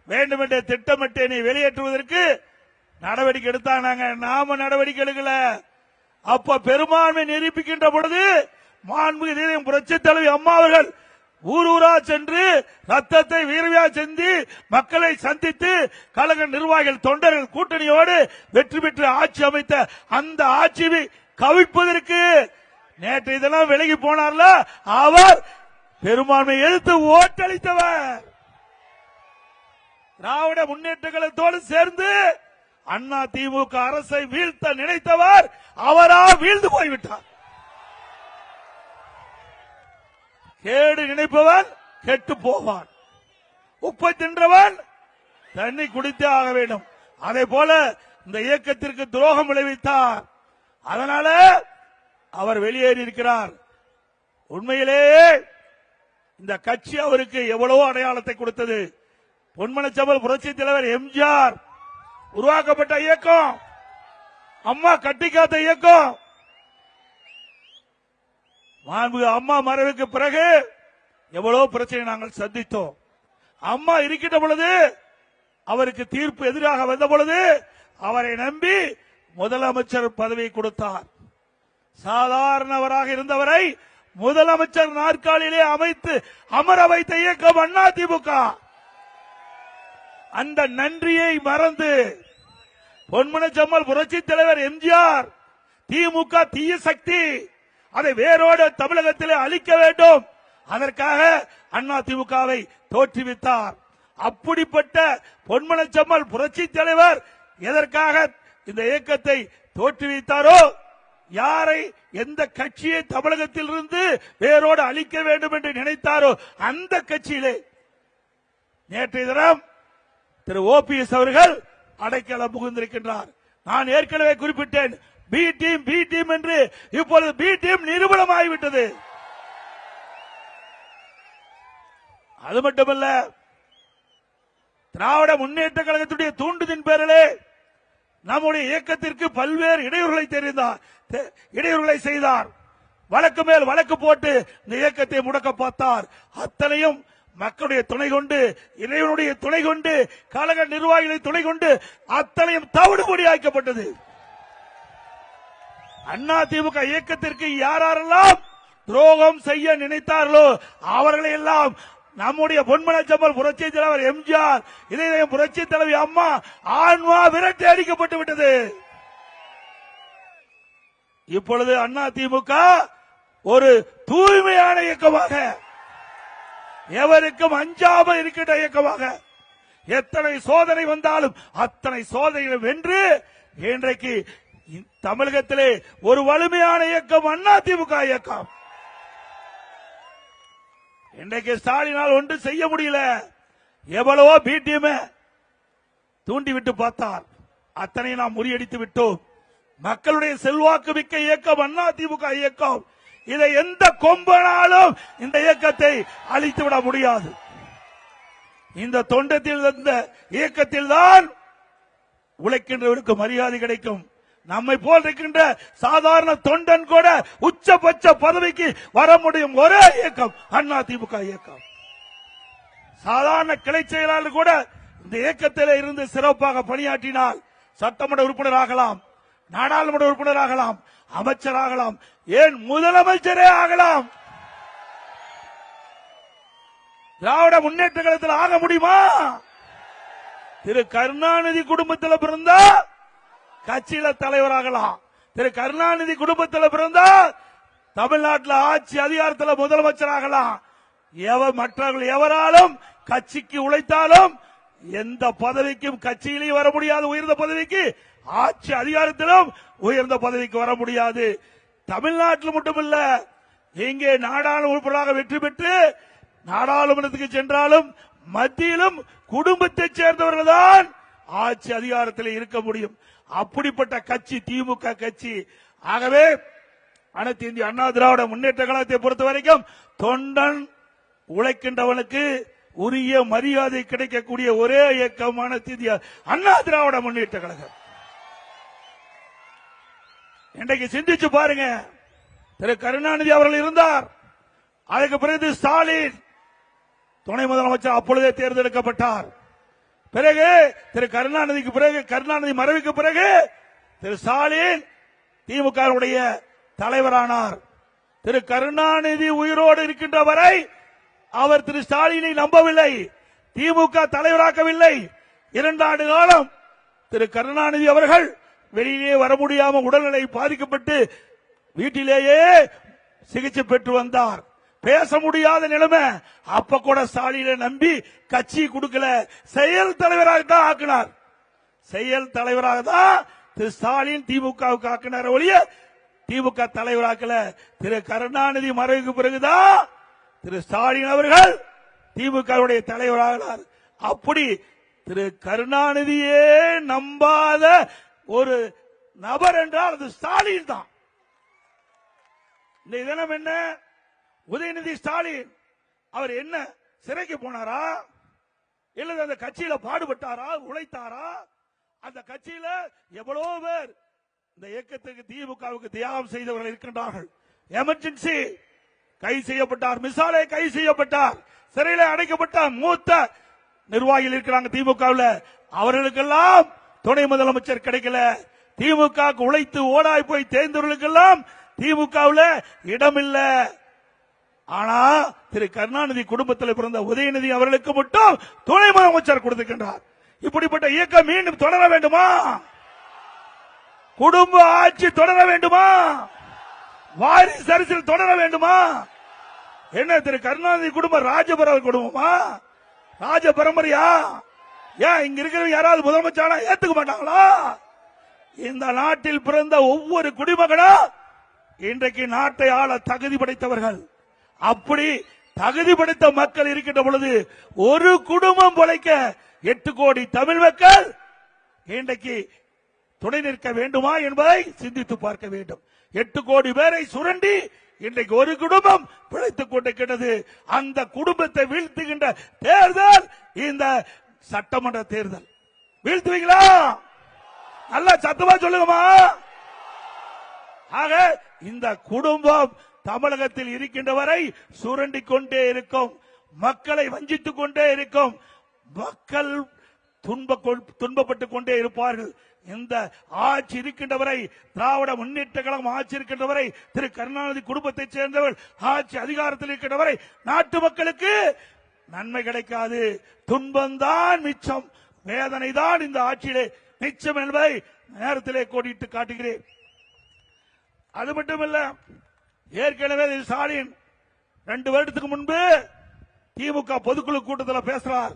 வேண்டுமென்றே திட்டமிட்டு நீ வெளியேற்றுவதற்கு நடவடிக்கை எடுத்தாங்க. நாம நடவடிக்கை எடுக்கல. அப்ப பெரும்பான்மை நிரூபிக்கின்ற பொழுது மாண்புமிகு புரட்சி தலைவி அம்மா அவர்கள் ஊரூரா சென்று ரத்தத்தை வீரவியா செஞ்சு மக்களை சந்தித்து கழக நிர்வாகிகள் தொண்டர்கள் கூட்டணியோடு வெற்றி பெற்று ஆட்சி அமைத்த அந்த ஆட்சியை கவிழ்ப்பதற்கு நேற்று இதெல்லாம் விலகி போனார்ல, அவர் பெரும்பான்மை எதிர்த்து ஓட்டளித்தவர். திராவிட முன்னேற்ற கழகத்தோடு சேர்ந்து அண்ணா திமுக அரசை வீழ்த்த நினைத்தவர் அவரா வீழ்ந்து போய்விட்டார். கேடு நினைப்பவன் கெட்டு போவான், உப்பை தின்றவன் தண்ணி குடித்தே ஆக வேண்டும். அதே போல இந்த இயக்கத்திற்கு துரோகம் விளைவித்தார். அதனால அவர் வெளியேறி இருக்கிறார். உண்மையிலேயே இந்த கட்சி அவருக்கு எவ்வளவோ அடையாளத்தை கொடுத்தது. பொன்மனச்செம்மல் புரட்சி தலைவர் எம்ஜிஆர் உருவாக்கப்பட்ட இயக்கம், அம்மா கட்டிக்காத்த இயக்கம். அம்மா மறைவுக்கு பிறகு எவ்வளவு பிரச்சனை நாங்கள் சந்தித்தோம். அம்மா இருக்கின்ற பொழுது அவருக்கு தீர்ப்பு எதிராக வந்த பொழுது அவரை நம்பி முதலமைச்சர் பதவி கொடுத்தார். சாதாரணவராக இருந்தவரை முதலமைச்சர் நாற்காலியிலே அமைத்து அமர வைத்த இயக்கம் அண்ணா திமுக. அந்த நன்றியை மறந்து பொன்மனச்செம்மல் புரட்சி தலைவர் எம்ஜிஆர் திமுக தீய சக்தி, அதை வேரோடு தமிழகத்திலே அழிக்க வேண்டும், அதற்காக அண்ணா திமுகவை தோற்றுவித்தார். அப்படிப்பட்ட பொன்மனச்செம்மல் புரட்சி தலைவர் எதற்காக இந்த இயக்கத்தை தோற்றுவித்தாரோ, யாரை எந்த கட்சியை தமிழகத்தில் இருந்து வேரோடு அழிக்க வேண்டும் என்று நினைத்தாரோ அந்த கட்சியிலே நேற்றைய தினம் திரு ஓபிஎஸ் அவர்கள் அடைக்கலம் புகுந்திருக்கின்றார். நான் ஏற்கனவே குறிப்பிட்டேன், பி டீம் என்று. இப்பொழுது பி டீம் நிரூபணமாகிவிட்டது. அது மட்டுமல்ல, திராவிட முன்னேற்ற கழகத்துடைய தூண்டுதின் பேரிலே நம்முடைய இயக்கத்திற்கு பல்வேறு இடையூறுகளை செய்தார். வழக்கு மேல் வழக்கு போட்டு இந்த இயக்கத்தை முடக்க பார்த்தார். அத்தனையும் மக்களுடைய துணை கொண்டு, இறைவனுடைய துணை கொண்டு, கழக நிர்வாகிகளை துணை கொண்டு அத்தனையும் தவிடுபடி ஆக்கப்பட்டது. அண்ணா திமுக இயக்கத்திற்கு யாரெல்லாம் துரோகம் செய்ய நினைத்தார்களோ அவர்களை எல்லாம் நம்முடைய பொன்மனச்செம்மல் புரட்சி தலைவர் எம்ஜிஆர், இதயம் புரட்சி தலைவி அம்மா ஆன்மா விரட்டி அடிக்கப்பட்டு விட்டது. இப்பொழுது அண்ணா திமுக ஒரு தூய்மையான இயக்கமாக, எவருக்கும் அஞ்சாம இருக்கின்ற இயக்கமாக, எத்தனை சோதனை வந்தாலும் அத்தனை சோதனைகளை வென்று இன்றைக்கு தமிழகத்திலே ஒரு வலிமையான இயக்கம் அண்ணா திமுக இயக்கம். இன்றைக்கு ஸ்டாலினால் ஒன்று செய்ய முடியல. எவ்வளவோ பிடிஎம் தூண்டிவிட்டு பார்த்தார், அத்தனை நாம் முறியடித்து விட்டோம். மக்களுடைய செல்வாக்கு மிக்க இயக்கம் அண்ணா திமுக இயக்கம். இதை எந்த கொம்பனாலும் இந்த இயக்கத்தை அழித்துவிட முடியாது. இந்த தொண்டத்தில் இந்த இயக்கத்தில் தான் உழைக்கின்றவருக்கு மரியாதை கிடைக்கும். நம்மை போல் இருக்கின்ற சாதாரண தொண்டன் கூட உச்சபட்ச பதவிக்கு வர முடியும் ஒரே இயக்கம் அண்ணா திமுக இயக்கம். சாதாரண கிளை செயலாளர் கூட இந்த இயக்கத்தில் இருந்து சிறப்பாக பணியாற்றினால் சட்டமன்ற உறுப்பினர் ஆகலாம், நாடாளுமன்ற உறுப்பினர் ஆகலாம், அமைச்சராகலாம், ஏன் முதலமைச்சரே ஆகலாம். திராவிட முன்னேற்ற கழகத்தில் ஆக முடியுமா? திரு கருணாநிதி குடும்பத்தில் பிறந்தா கட்சியில தலைவராகலாம். திரு கருணாநிதி குடும்பத்தில் பிறந்தா தமிழ்நாட்டில் ஆட்சி அதிகாரத்தில் முதலமைச்சராகலாம். மற்றவர்கள் எவராலும் கட்சிக்கு உழைத்தாலும் எந்த பதவிக்கும் கட்சியிலேயும் வர முடியாது. உயர்ந்த பதவிக்கு, ஆட்சி அதிகாரத்திலும் உயர்ந்த பதவிக்கு வர முடியாது. தமிழ்நாட்டில் மட்டுமல்ல, இங்கே நாடாளுமன்ற உறுப்பினராக வெற்றி பெற்று நாடாளுமன்றத்துக்கு சென்றாலும் மத்தியிலும் குடும்பத்தைச் சேர்ந்தவர்கள் தான் ஆட்சி அதிகாரத்தில் இருக்க முடியும். அப்படிப்பட்ட கட்சி திமுக கட்சி. ஆகவே அனைத்து இந்திய அண்ணா திராவிட முன்னேற்ற கழகத்தை பொறுத்த வரைக்கும் தொண்டன் உழைக்கின்றவனுக்கு உரிய மரியாதை கிடைக்கக்கூடிய ஒரே இயக்கமான இந்திய அண்ணா திராவிட முன்னேற்ற கழகம். இன்றைக்கு சிந்திச்சு பாருங்க, திரு கருணாநிதி அவர்கள் இருந்தார், அதுக்கு பிறகு ஸ்டாலின் துணை முதலமைச்சர் அப்பொழுதே தேர்ந்தெடுக்கப்பட்டார். பிறகு திரு கருணாநிதிக்கு பிறகு கருணாநிதி மறைவுக்கு பிறகு திரு ஸ்டாலின் திமுகவுடைய தலைவரானார். திரு கருணாநிதி உயிரோடு இருக்கின்ற வரை அவர் திரு ஸ்டாலினை நம்பவில்லை, திமுக தலைவராக்கவில்லை. 2 ஆண்டு காலம் திரு கருணாநிதி அவர்கள் வெளியிலே வர முடியாமல் உடல்நிலை பாதிக்கப்பட்டு வீட்டிலேயே சிகிச்சை பெற்று வந்தார். பேச முடியாத நிலைமை. அப்ப கூட ஸ்டாலினை நம்பி கட்சி கொடுக்கல, செயல் தலைவராக தான் ஆக்கினார். செயல் தலைவராக தான் திரு ஸ்டாலின் திமுகவுக்கு ஆக்கினார் ஒழிய திமுக தலைவராக்கல. திரு கருணாநிதி மறைவுக்கு பிறகுதான் திரு ஸ்டாலின் அவர்கள் திமுகவுடைய தலைவராகிறார். அப்படி திரு கருணாநிதியே நம்பாத ஒரு நபர் என்றால் அது ஸ்டாலின் தான். இந்த தினம் என்ன, உதயநிதி ஸ்டாலின் அவர் என்ன சிறைக்கு போனாரா, இல்ல அந்த கட்சியில பாடுபட்டாரா, உழைத்தாரா? அந்த கட்சியில எவ்வளவு பேர் இந்த இயக்கத்துக்கு திமுகவுக்கு தியாகம் செய்தவர்கள் இருக்கின்றார்கள். எமர்ஜென்சி கைது செய்யப்பட்டார், மிசாலே கைது செய்யப்பட்டார், சிறையில் அடைக்கப்பட்டார், மூத்த நிர்வாகிகள் இருக்கிறாங்க திமுகவில். அவர்களுக்கெல்லாம் துணை முதலமைச்சர் கிடைக்கல. திமுக உழைத்து ஓடாய் போய் தேர்ந்தவர்களுக்கெல்லாம் திமுகவில் இடமில்ல. ஆனா திரு கருணாநிதி குடும்பத்தில் பிறந்த உதயநிதி அவர்களுக்கு மட்டும் துணை முதலமைச்சர் கொடுத்திருக்கின்றார். இப்படிப்பட்ட இயக்கம் மீண்டும் தொடர வேண்டுமா? குடும்ப ஆட்சி தொடர வேண்டுமா? வாரிசு அரசியல் தொடர வேண்டுமா? என்ன திரு கருணாநிதி குடும்பம் ராஜபரம்பரை குடும்பமா, ராஜ பரம்பரையா? ஏன் இங்க இருக்கிற யாராவது முதலமைச்சர் ஏத்துக்க மாட்டாங்களா? இந்த நாட்டில் பிறந்த ஒவ்வொரு குடிமகனும் இன்றைக்கு நாட்டை ஆள தகுதி படைத்தவர்கள். அப்படி தகுதி படைத்த மக்கள் இருக்கின்ற பொழுது ஒரு குடும்பம் பொழைக்க 8 கோடி தமிழ் மக்கள் இன்றைக்கு துணை நிற்க வேண்டுமா என்பதை சிந்தித்து பார்க்க வேண்டும். 8 கோடி பேரை சுரண்டி இன்றைக்கு ஒரு குடும்பம் பிழைத்துக் கொண்டிருக்கிறது. அந்த குடும்பத்தை வீழ்த்துகின்ற தேர்தல் இந்த சட்டமன்ற தேர்தல். வீழ்த்துவீங்களா? நல்லா சத்தமா சொல்லுங்கம்மா. ஆக இந்த குடும்பம் தமிழகத்தில் இருக்கின்ற வரை சுரண்டி கொண்டே இருக்கும், மக்களை வஞ்சித்துக் கொண்டே இருக்கும், மக்கள் துன்பப்பட்டுக் கொண்டே இருப்பார்கள். இந்த ஆட்சி இருக்கின்ற வரை, திராவிட முன்னேற்ற கழகம் ஆட்சி இருக்கின்ற வரை, திரு கருணாநிதி குடும்பத்தைச் சேர்ந்தவர் ஆட்சி அதிகாரத்தில் இருக்கின்ற வரை நாட்டு மக்களுக்கு நன்மை கிடைக்காது. துன்பம்தான் மிச்சம், வேதனை தான் இந்த ஆட்சியிலே மிச்சம் என்பதை நேரத்திலே கோடிட்டு காட்டுகிறேன். அது மட்டுமல்ல, ஏற்கனவே ஸ்டாலின் 2 வருடத்துக்கு முன்பு திமுக பொதுக்குழு கூட்டத்தில் பேசுறார்.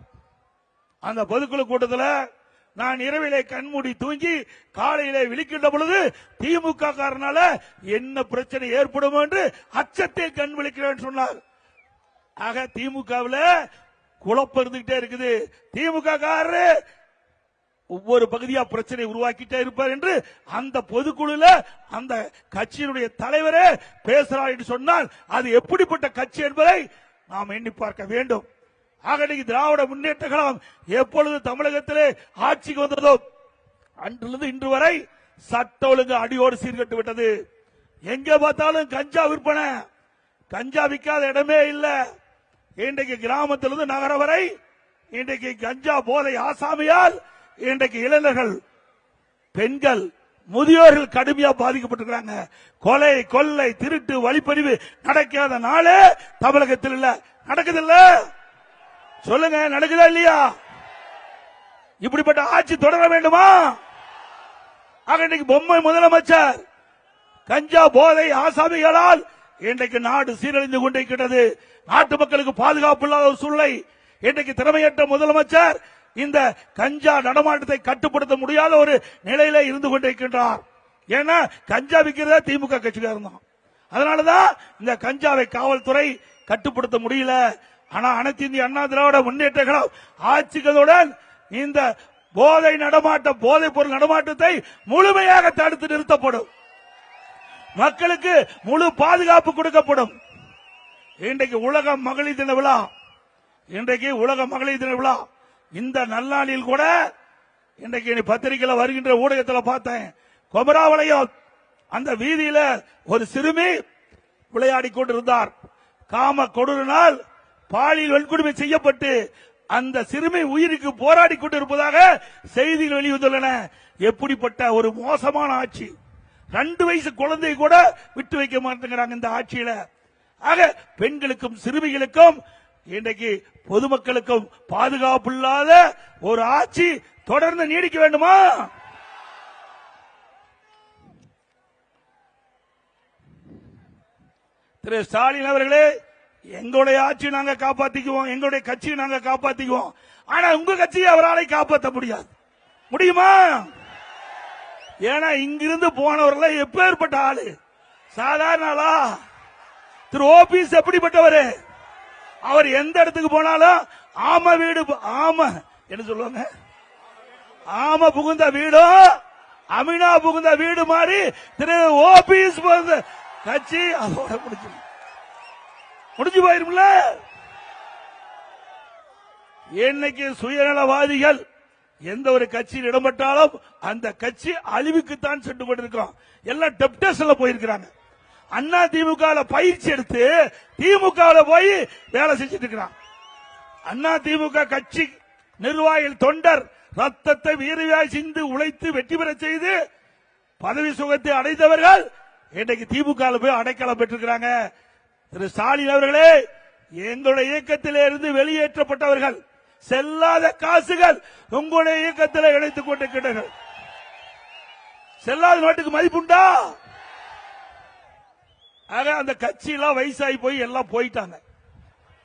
அந்த பொதுக்குழு கூட்டத்தில் நான் இரவிலே கண்மூடி தூங்கி காலையிலே விழிக்கின்ற பொழுது திமுக காரனால என்ன பிரச்சனை ஏற்படும் என்று அச்சத்தில் கண் விழிக்கிறேன் சொன்னார். ஆக திமுகவில் குழப்பம் இருந்துகிட்டே இருக்குது. திமுக காரரு ஒவ்வொரு பகுதியா பிரச்சனை உருவாக்கிட்டே இருப்பார் என்று அந்த பொதுக்குழுல அந்த கட்சியினுடைய தலைவரே பேசுறார் என்று சொன்னால் அது எப்படிப்பட்ட கட்சி என்பதை நாம் எண்ணி பார்க்க வேண்டும். ஆக திராவிட முன்னேற்ற கழகம் எப்பொழுது தமிழகத்திலே ஆட்சிக்கு வந்ததோ அன்றிலிருந்து இன்று வரை சட்ட ஒழுங்கு அடியோடு சீர்கட்டு விட்டது. எங்க பார்த்தாலும் கஞ்சா விற்பனை, கஞ்சா விற்காத இடமே இல்லை. இன்றைக்கு கிராமத்திலிருந்து நகரம் வரை இன்றைக்கு கஞ்சா போதை ஆசாமியால் இன்றைக்கு இளைஞர்கள், பெண்கள், முதியோர்கள் கடுமையா பாதிக்கப்பட்டிருக்கிறாங்க. கொலை, கொள்ளை, திருட்டு, வழிப்பறிவு நடக்காத நாளே தமிழகத்தில் இல்ல. நடக்குதில்ல? சொல்லுங்க, நடக்குதா இல்லையா? இப்படிப்பட்ட ஆட்சி தொடர வேண்டுமா? ஆக இன்றைக்கு பொம்மை முதலமைச்சர் கஞ்சா போதை ஆசாமிகளால் இன்றைக்கு நாடு சீரழிந்து கொண்டிருக்கிறது. நாட்டு மக்களுக்கு பாதுகாப்பு இல்லாத ஒரு சூழ்நிலை. இன்றைக்கு திறமையற்ற முதலமைச்சர் இந்த கஞ்சா நடமாட்டத்தை கட்டுப்படுத்த முடியாத ஒரு நிலையில இருந்து கொண்டிருக்கின்றார். ஏன்னா கஞ்சா விற்கிறதா திமுக கட்சிக்காரன் தான். அதனாலதான் இந்த கஞ்சாவை காவல்துறை கட்டுப்படுத்த முடியல. ஆனா அனைத்து இந்திய அண்ணா திராவிட முன்னேற்ற கழகம் ஆட்சிகளுடன் இந்த போதை நடமாட்டம், போதைப் பொருள் நடமாட்டத்தை முழுமையாக தடுத்து நிறுத்தப்படும். மக்களுக்கு முழு பாதுகாப்பு கொடுக்கப்படும். இன்றைக்கு உலக மகளிர் தின விழா, இன்றைக்கு உலக மகளிர் தின விழா. இந்த நல்லாளில் கூட இன்றைக்கு பத்திரிகையில் வருகின்ற ஊடகத்தில் பார்த்தேன், குமராவளையம் அந்த வீதியில ஒரு சிறுமி விளையாடி கொண்டிருந்தார். காம கொடூரனால் பாலியல் வன்கொடுமை செய்யப்பட்டு அந்த சிறுமி உயிருக்கு போராடி கொண்டிருப்பதாக செய்திகள் வெளிவந்துள்ளன. எப்படிப்பட்ட ஒரு மோசமான ஆட்சி! 2 வயசு குழந்தை கூட விட்டு வைக்க மாட்டேங்கிறாங்க இந்த ஆட்சியில. ஆக பெண்களுக்கும் சிறுமிகளுக்கும் இன்றைக்கு பொதுமக்களுக்கும் பாதுகாப்பு இல்லாத ஒரு ஆட்சி தொடர்ந்து நீடிக்க வேண்டுமா? திரு ஸ்டாலின் அவர்களே, எங்களுடைய ஆட்சி நாங்க காப்பாத்திக்குவோம், எங்களுடைய கட்சியை நாங்க காப்பாத்திக்குவோம். ஆனா உங்க கட்சியை அவரால் காப்பாற்ற முடியாது. முடியுமா? ஏன்னா இங்கிருந்து போனவர்களை எப்பேற்பட்ட ஆளு, சாதாரண ஆளா? திரு ஓபிஎஸ் எப்படிப்பட்டவர்? அவர் எந்த இடத்துக்கு போனாலும் ஆம வீடு, ஆம என்ன சொல்லுவாங்க, ஆம புகுந்த வீடும் அமினா புகுந்த வீடு மாதிரி திரு ஓபிஎஸ் கட்சி அதோட முடிஞ்சு போயிரும்ல. இன்னைக்கு சுயநலவாதிகள் எந்த ஒரு கட்சியில் இடம்பெற்றாலும் அந்த கட்சி அழிவுக்குத்தான் சென்று கொண்டிருக்கிறோம். எல்லாம் டெப்டேஷன்ல போயிருக்கிறாங்க. அண்ணா திமுக பயிற்சி எடுத்து திமுக போய் வேலை செஞ்சிட்டு இருக்கிறான். அண்ணா திமுக கட்சி நிர்வாகிகள் தொண்டர் ரத்தத்தை வீரவாய் சிந்து உழைத்து வெற்றி பெற செய்து பதவி சுகத்தை அடைந்தவர்கள் இன்றைக்கு திமுக போய் அடைக்கலம் பெற்றிருக்கிறாங்க. திரு ஸ்டாலின் அவர்களே, எங்களுடைய இயக்கத்திலே இருந்து வெளியேற்றப்பட்டவர்கள் செல்லாத காசுகள் உங்களுடைய இயக்கத்தில் இணைத்துக் கொண்டிருக்கிறார்கள். செல்லாத நோட்டுக்கு மதிப்புண்டா? ஆக அந்த கட்சியெல்லாம் வயசாகி போய் எல்லாம் போயிட்டாங்க.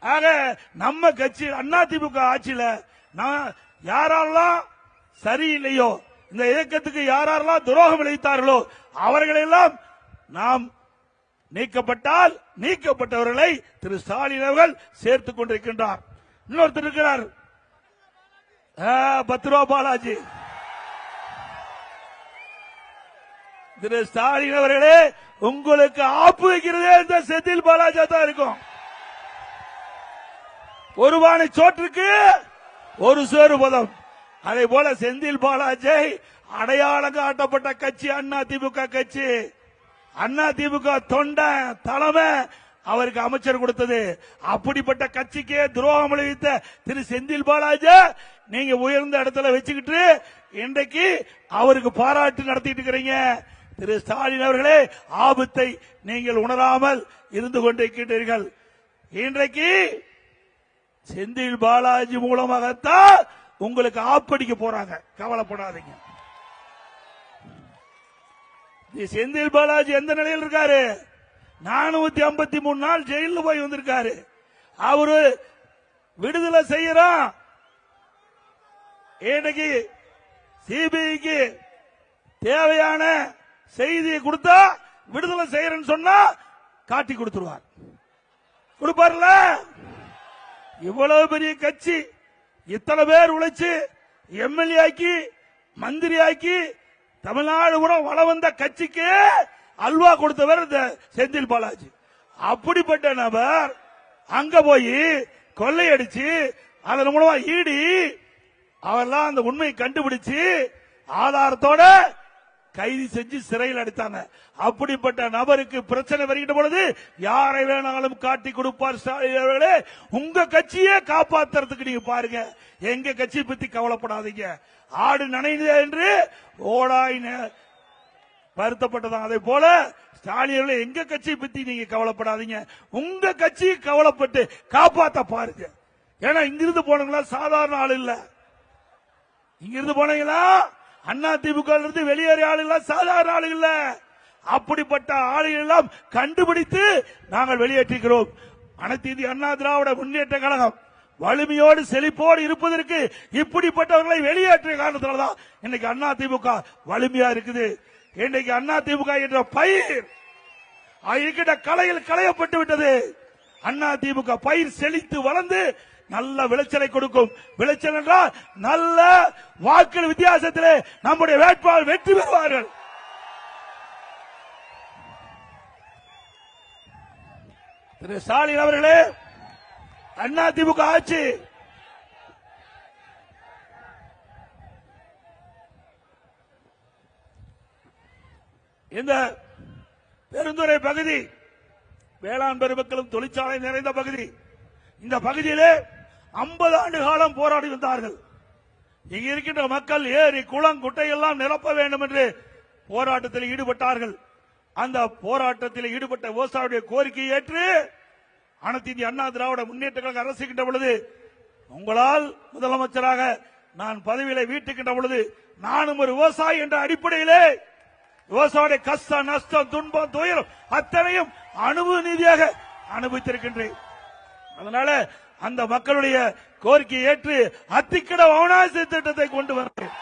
ஆக நம்ம கட்சி அதிமுக ஆட்சியில யாரெல்லாம் சரியில்லையோ, இந்த இயக்கத்துக்கு யாரெல்லாம் துரோகம் இழைத்தார்களோ அவர்களெல்லாம் நாம் நீக்கப்பட்டால் நீக்கப்பட்டவர்களை திரு ஸ்டாலின் அவர்கள் சேர்த்துக் கொண்டிருக்கின்றார். இன்னொருத்தர் இருக்கிறார், 10 ரூபா பாலாஜி. திரு ஸ்டாலின் அவர்களே, உங்களுக்கு ஆப்பு வைக்கிறதே இந்த செந்தில் பாலாஜி தான் இருக்கும். ஒரு பானை சோற்றுக்கு ஒரு சேரு பதம். அதே போல செந்தில் பாலாஜி அடையாளம் காட்டப்பட்ட கட்சி அதிமுக கட்சி. அதிமுக தொண்ட தலைமை அவருக்கு அமைச்சர் கொடுத்தது. அப்படிப்பட்ட கட்சிக்கே துரோகம் விளைவித்த திரு செந்தில் பாலாஜி நீங்க உயர்ந்த இடத்துல வச்சுக்கிட்டு இன்றைக்கு அவருக்கு பாராட்டு நடத்திட்டு இருக்கிறீங்க. திரு ஸ்டாலின் அவர்களே, ஆபத்தை நீங்கள் உணராமல் இருந்து கொண்டிருக்கிறீர்கள். இன்றைக்கு செந்தில் பாலாஜி மூலமாகத்தான் உங்களுக்கு ஆப்படிக்க போறாங்க. கவலைப்படாதீங்க. செந்தில் பாலாஜி எந்த நிலையில் இருக்காரு? 453 நாள் ஜெயிலில் போய் வந்திருக்காரு. அவரு விடுதலை செய்யறான். இன்னைக்கு சிபிஐக்கு தேவையான செய்தியை கொடுத்தா விடுதலை செய்யறேன்னு சொன்னா காட்டி கொடுத்துருவார். கொடுப்பார்ல? இவ்வளவு பெரிய கட்சி இத்தனை பேர் உழைச்சு எம்எல்ஏ ஆக்கி மந்திரி ஆக்கி தமிழ்நாடு கூட வள வந்த கட்சிக்கு அல்வா கொடுத்தவர் இந்த செந்தில் பாலாஜி. அப்படிப்பட்ட நபர் அங்க போய் கொள்ளையடிச்சு அதன் மூலமா ஈடி அவெல்லாம் அந்த உண்மையை கண்டுபிடிச்சு ஆதாரத்தோட கைது செஞ்சு சிறையில் அடைத்தாங்க. அப்படிப்பட்ட நபருக்கு பிரச்சனை வருகின்ற பொழுது யாரை வேணாலும் காட்டி கொடுப்பார் ஸ்டாலின் அவர்களே. உங்க கட்சியே காப்பாற்றுறதுக்கு நீங்க பாருங்க. எங்க கட்சியை பத்தி கவலைப்படாதீங்க. ஆடு நனைது என்று ஓடாய் வருத்தப்பட்டதான். அதே போல ஸ்டாலின் எங்க கட்சியை பத்தி நீங்க கவலைப்படாதீங்க. உங்க கட்சியை கவலைப்பட்டு காப்பாற்ற பாருங்க. ஏன்னா இங்கிருந்து போனவங்களா சாதாரண ஆள் இல்ல. இங்கிருந்து போனீங்களா அதிமுக இருந்து வெளியேறிய ஆளுகள் சாதாரண ஆளுகள் இல்ல. அப்படிப்பட்ட ஆளுகள் எல்லாம் கண்டுபிடித்து நாங்கள் வெளியேற்றுகிறோம். அனைத்து இந்திய அண்ணா திராவிட முன்னேற்ற கழகம் வலிமையோடு செழிப்போடு இருப்பதற்கு இப்படிப்பட்டவர்களை வெளியேற்றிய காரணத்தால்தான் இன்னைக்கு அதிமுக வலிமையா இருக்குது. இன்னைக்கு அதிமுக என்ற பயிர் இருக்கின்ற கலையில் களையப்பட்டு விட்டது. அதிமுக பயிர் செழித்து வளர்ந்து நல்ல விளைச்சலை கொடுக்கும். விளைச்சல் என்றால் நல்ல வாக்கு வித்தியாசத்திலே நம்முடைய வேட்பாளர் வெற்றி பெறுவார்கள். திரு ஸ்டாலின் அவர்களே, அதிமுக ஆட்சி இந்த பெருந்துறை பகுதி வேளாண் பெருமக்களும் தொழிற்சாலை நிறைந்த பகுதி. இந்த பகுதியிலே 50 ஆண்டு காலம் போராடி வந்தார்கள். இங்க இருக்கின்ற மக்கள் ஏரி குளம் குட்டையெல்லாம் நிரப்ப வேண்டும் என்று போராட்டத்தில் ஈடுபட்டார்கள். அந்த போராட்டத்தில் ஈடுபட்ட விவசாயியுடைய கோரிக்கையை ஏற்று அனைத்து இந்திய அண்ணா திராவிட முன்னேற்ற கழக அரசுகின்ற பொழுது, உங்களால் முதலமைச்சராக நான் பதவியில வீட்டுக்கின்ற பொழுது, நானும் ஒரு விவசாயி என்ற அடிப்படையிலே விவசாயிய கஷ்டம் நஷ்டம் துன்பம் துயரம் அத்தனையும் அனுபவ நீதியாக அனுபவித்திருக்கின்றேன். அதனால அந்த மக்களுடைய கோரிக்கையை ஏற்று அத்திக்கட அவனாசி திட்டத்தை கொண்டு வந்தேன்.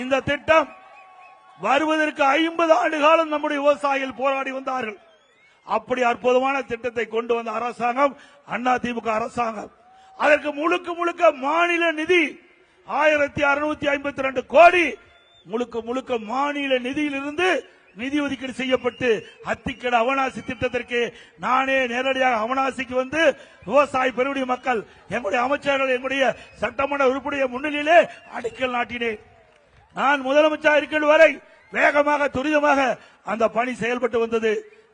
இந்த திட்டம் வருவதற்கு 50 ஆண்டு காலம் நம்முடைய விவசாயிகள் போராடி வந்தார்கள். அப்படி அற்புதமான திட்டத்தை கொண்டு வந்த அரசாங்கம் அதிமுக அரசாங்கம். அதற்கு முழுக்க முழுக்க மாநில நிதி 1652 கோடி முழுக்க முழுக்க மாநில நிதியிலிருந்து நிதி ஒதுக்கீடு செய்யப்பட்டு அத்திக்கட அவனாசி திட்டத்திற்கு நானே நேரடியாக அவனாசிக்கு வந்து விவசாய பெருவுடைய மக்கள், எங்களுடைய அமைச்சர்கள், எங்களுடைய சட்டமன்ற உறுப்பினுடைய முன்னிலையிலே அடிக்கல் நாட்டினேன். நான் முதலமைச்சர் இருக்கின்ற வரை வேகமாக துரிதமாக அந்த பணி செயல்பட்டு வந்தது.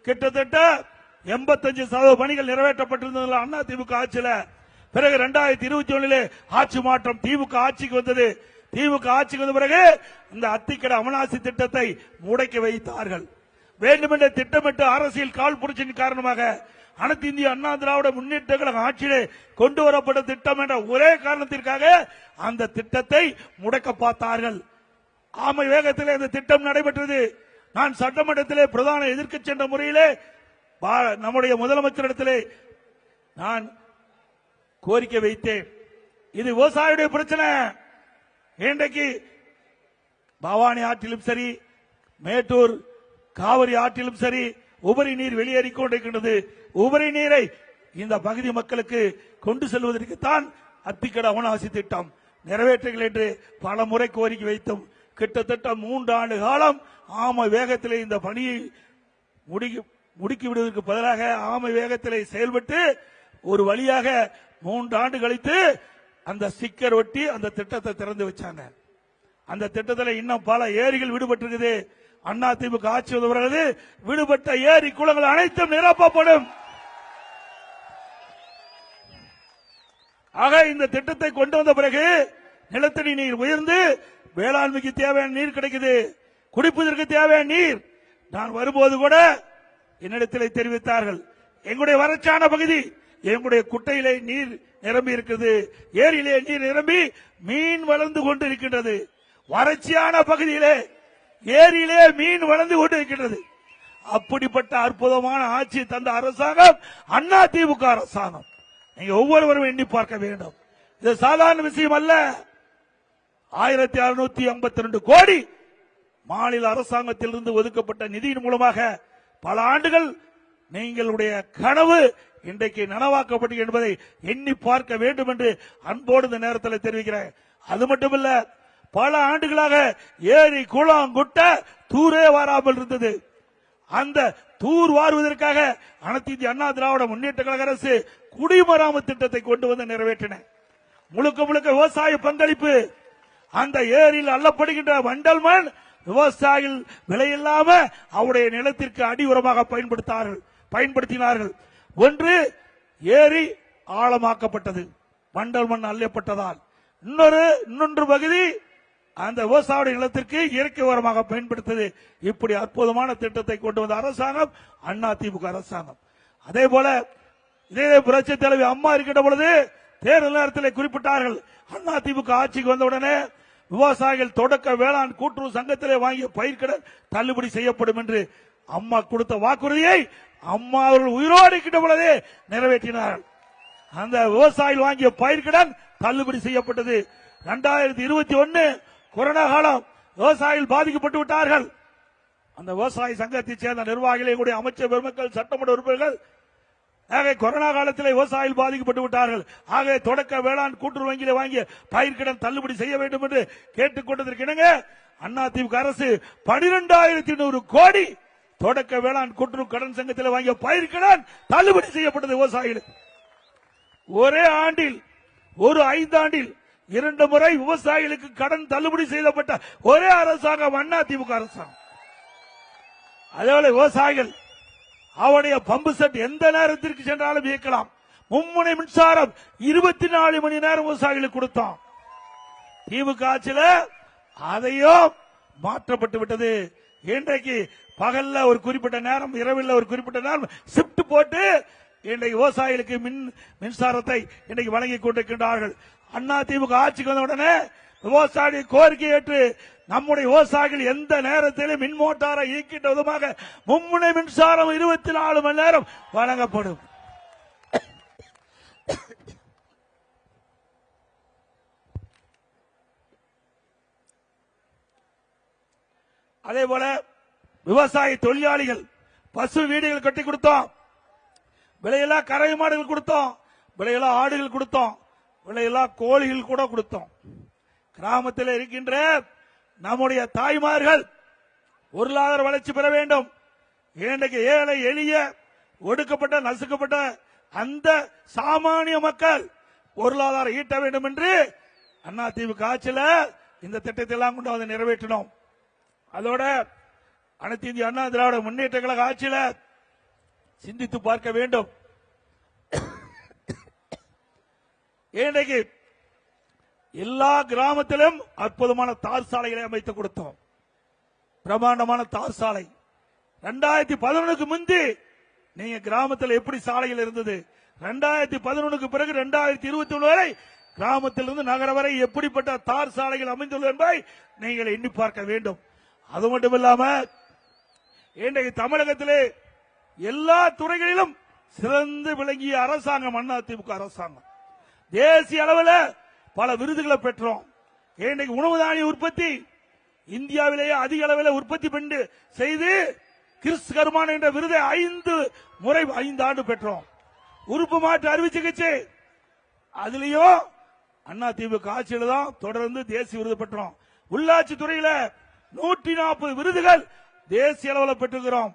கிட்டத்தட்ட 85% பணிகள் நிறைவேற்றப்பட்டிருந்தது அண்ணா திமுக ஆட்சியில. பிறகு 2021 ஆட்சி மாற்றம், திமுக ஆட்சிக்கு வந்தது. திமுக ஆட்சிக்கு வந்த பிறகு இந்த அத்திக்கட அவனாசி திட்டத்தை முடக்கி வைத்தார்கள். வேண்டுமென்ற திட்டமிட்டு அரசியல் கால் புரட்சியின் காரணமாக அனைத்து இந்திய அண்ணா திராவிட முன்னேற்ற கழக ஆட்சியிலே கொண்டு வரப்பட்ட திட்டம் என்ற ஒரே காரணத்திற்காக அந்த திட்டத்தை முடக்க பார்த்தார்கள். ஆமை வேகத்திலே இந்த திட்டம் நடைபெற்றது. நான் சட்டமன்றத்திலே பிரதான எதிர்க்கட்சி என்ற முறையிலே நம்முடைய முதலமைச்சரிடத்திலே நான் கோரிக்கை வைத்தேன். இது விவசாயியுடைய பிரச்சனை. இன்றைக்கு பவானி ஆற்றிலும் சரி, மேட்டூர் காவிரி ஆற்றிலும் சரி, உபரி நீர் வெளியேறிக் கொண்டிருக்கின்றது. உபரி நீரை இந்த பகுதி மக்களுக்கு கொண்டு செல்வதற்குத்தான் அத்திக்கட அவனாசி திட்டம் நிறைவேற்றுங்கள் என்று பல முறை கோரிக்கை வைத்தோம். கிட்டத்தட்ட 3 ஆண்டு காலம் ஆமை வேகத்திலே இந்த பணியை முடுக்கி விடுவதற்கு பதிலாக ஆமை வேகத்திலே செயல்பட்டு ஒரு வழியாக 3 ஆண்டு கழித்து அந்த ஸ்டிக்கர் ஒட்டி அந்த திட்டத்தை திறந்து வச்சாங்க. அந்த திட்டத்தில் இன்னும் பல ஏரிகள் விடுபட்டிருக்குது. அண்ணா திமுக ஆட்சி வந்தவர்களது விடுபட்ட ஏரி குளங்கள் அனைத்தும் நிரப்பப்படும். ஆக இந்த திட்டத்தை கொண்டு வந்த பிறகு நிலத்தடி நீர் உயர்ந்து வேளாண்மைக்கு தேவையான நீர் கிடைக்குது, குடிப்பதற்கு தேவையான நீர். நான் வரும்போது கூட என்னிடத்தில் தெரிவித்தார்கள், எங்களுடைய வறட்சியான பகுதி, எங்களுடைய குட்டையிலே நீர் நிரம்பி இருக்கிறது, ஏரியிலே நீர் நிரம்பி மீன் வளர்ந்து கொண்டிருக்கின்றது. வறட்சியான பகுதியிலே ஏரியிலே மீன் வளர்ந்து கொண்டிருக்கின்றது. அப்படிப்பட்ட அற்புதமான ஆட்சி தந்த அரசாங்கம் அண்ணா திமுக அரசாங்கம். நீங்க ஒவ்வொருவரும் எண்ணி பார்க்க வேண்டும். இது சாதாரண விஷயம் அல்ல. 1652 கோடி மாநில அரசாங்கத்திலிருந்து ஒதுக்கப்பட்ட நிதியின் மூலமாக பல ஆண்டுகள் நீங்களுடைய கனவு இன்றைக்கு நனவாக்கப்பட்டு என்பதை எண்ணி பார்க்க வேண்டும் என்று அன்போடு இந்த நேரத்தில் தெரிவிக்கிறேன். அது மட்டுமல்ல, பல ஆண்டுகளாக ஏரி குளம் குட்டை தூரே வாராமல் இருந்தது. அந்த தூர் வாருவதற்காக அனைத்து இந்திய அண்ணா திராவிட முன்னேற்ற கழக அரசு குடிமராமத்து திட்டத்தை கொண்டு வந்து நிறைவேற்றின. முழுக்க முழுக்க விவசாய பங்களிப்பு. அந்த ஏரியில் அள்ளப்படுகின்ற வண்டல் மண் விவசாயிகள் விலையில்லாம அவருடைய நிலத்திற்கு அடி உரமாக பயன்படுத்தினார்கள். ஒன்று, ஏரி ஆழமாக்கப்பட்டது, வண்டல் மண் அள்ளப்பட்டதால். இன்னொன்று பகுதி அந்த விவசாய நிலத்திற்கு இயற்கை உரமாக பயன்படுத்தது. இப்படி அற்புதமான திட்டத்தை கொண்டு வந்த அரசாங்கம் அண்ணா திமுக அரசாங்கம். அதே போல இதே புரட்சி தலைவி அம்மா இருக்கின்ற பொழுது தேர்தல் நேரத்தில் குறிப்பிட்டார்கள், அண்ணா திமுக ஆட்சிக்கு வந்தவுடனே விவசாயிகள் தொடக்க வேளாண் கூட்டுறவு சங்கத்திலே வாங்கிய பயிர்க்கடன் தள்ளுபடி செய்யப்படும் என்று அம்மா கொடுத்த வாக்குறுதியை அம்மா அவர்கள் உயிரோடு இருக்கின்ற பொழுதே நிறைவேற்றினார்கள். அந்த விவசாயிகள் வாங்கிய பயிர்க்கடன் தள்ளுபடி செய்யப்பட்டது. 2021 கொரோனா காலம் விவசாயிகள் பாதிக்கப்பட்டு விட்டார்கள். அந்த விவசாய சங்கத்தைச் சேர்ந்த நிர்வாகிகள், எங்களுடைய அமைச்சர் பெருமக்கள், சட்டமன்ற உறுப்பினர்கள் கொரோனா காலத்தில் விவசாயிகள் பாதிக்கப்பட்டு விட்டார்கள். ஆகவே தொடக்க வேளாண் கூட்டுறவு வங்கியில் வாங்கிய பயிர்க்கடன் தள்ளுபடி செய்ய வேண்டும் என்று கேட்டுக் கொண்டதற்கு இணங்க அதிமுக அரசு 12,100 கோடி தொடக்க வேளாண் கூட்டுறவு கடன் சங்கத்தில் வாங்கிய பயிர்க்கடன் தள்ளுபடி செய்யப்பட்டது விவசாயிகளுக்கு. ஒரே ஆண்டில், ஒரு 5 ஆண்டில் 2 முறை விவசாயிகளுக்கு கடன் தள்ளுபடி செய்யப்பட்ட ஒரே அரசாங்கம் அதிமுக அரசாங்கம். அதேபோல விவசாயிகள் அவருடைய பம்பு செட் எந்த நேரத்திற்கு சென்றாலும் இயக்கலாம். மும்முனை மின்சாரம் 24 மணி நேரம் விவசாயிகளுக்கு கொடுத்தோம். திமுக ஆட்சியில அதையும் மாற்றப்பட்டு விட்டது. இன்றைக்கு பகல்ல ஒரு குறிப்பிட்ட நேரம், இரவில் ஒரு குறிப்பிட்ட நேரம் ஷிப்ட் போட்டு இன்றைக்கு விவசாயிகளுக்கு மின்சாரத்தை இன்றைக்கு வழங்கிக் கொண்டிருக்கின்றார்கள். அண்ணா திமுக ஆட்சிக்கு வந்த உடனே விவசாய கோரிக்கை ஏற்று நம்முடைய விவசாயிகள் எந்த நேரத்திலும் மின் மோட்டாரை இயக்கின்ற விதமாக மும்முனை மின்சாரம் 24 மணி நேரம் வழங்கப்படும். அதே போல விவசாய தொழிலாளிகள் பசு வீடுகள் கட்டி கொடுத்தோம். விலையெல்லாம் கறவை மாடுகள் கொடுத்தோம், விலையெல்லாம் ஆடுகள் கொடுத்தோம், விலையெல்லாம் கோழிகள் கூட கொடுத்தோம். கிராமத்தில் இருக்கின்ற நம்முடைய தாய்மார்கள் பொருளாதார வளர்ச்சி பெற வேண்டும். இன்றைக்கு ஏழை எளிய ஒடுக்கப்பட்ட நசுக்கப்பட்ட அந்த சாமானிய மக்கள் பொருளாதாரம் ஈட்ட வேண்டும் என்று அண்ணா திமுக ஆட்சியில் இந்த திட்டத்தை எல்லாம் கொண்டு வந்து நிறைவேற்றினோம். அதோட அனைத்து இந்திய அண்ணா திராவிட முன்னேற்ற கழக ஆட்சியில் சிந்தித்து பார்க்க வேண்டும். இன்றைக்கு எல்லா கிராமத்திலும் அற்புதமான தார் சாலைகளை அமைத்து கொடுத்தோம். பிரமாண்டமான தார் சாலை 2011க்கு முந்தி நீங்க கிராமத்தில் எப்படி சாலைகள் இருந்தது, 2011க்கு பிறகு 2021 வரை கிராமத்திலிருந்து நகர வரை எப்படிப்பட்ட தார் சாலைகள் அமைந்துள்ளது என்பதை நீங்கள் எண்ணி பார்க்க வேண்டும். அது மட்டுமில்லாம இன்றைக்கு தமிழகத்திலே எல்லா துறைகளிலும் சிறந்து விளங்கிய அரசாங்கம் அண்ணா திமுக அரசாங்கம். தேசிய அளவில் பல விருதுகளை பெற்றோம். இன்றைக்கு உணவு தானிய உற்பத்தி இந்தியாவிலேயே அதிக அளவில் உற்பத்தி பண்ணி செய்து கிறிஸ் கர்மான் என்ற விருதை 5 ஆண்டு பெற்றோம். உறுப்பு மாற்று அறுவை சிகிச்சை அதுலயும் அண்ணா திமுக ஆட்சியில் தான் தொடர்ந்து தேசிய விருது பெற்றோம். உள்ளாட்சி துறையில 140 விருதுகள் தேசிய அளவில் பெற்றுகிறோம்.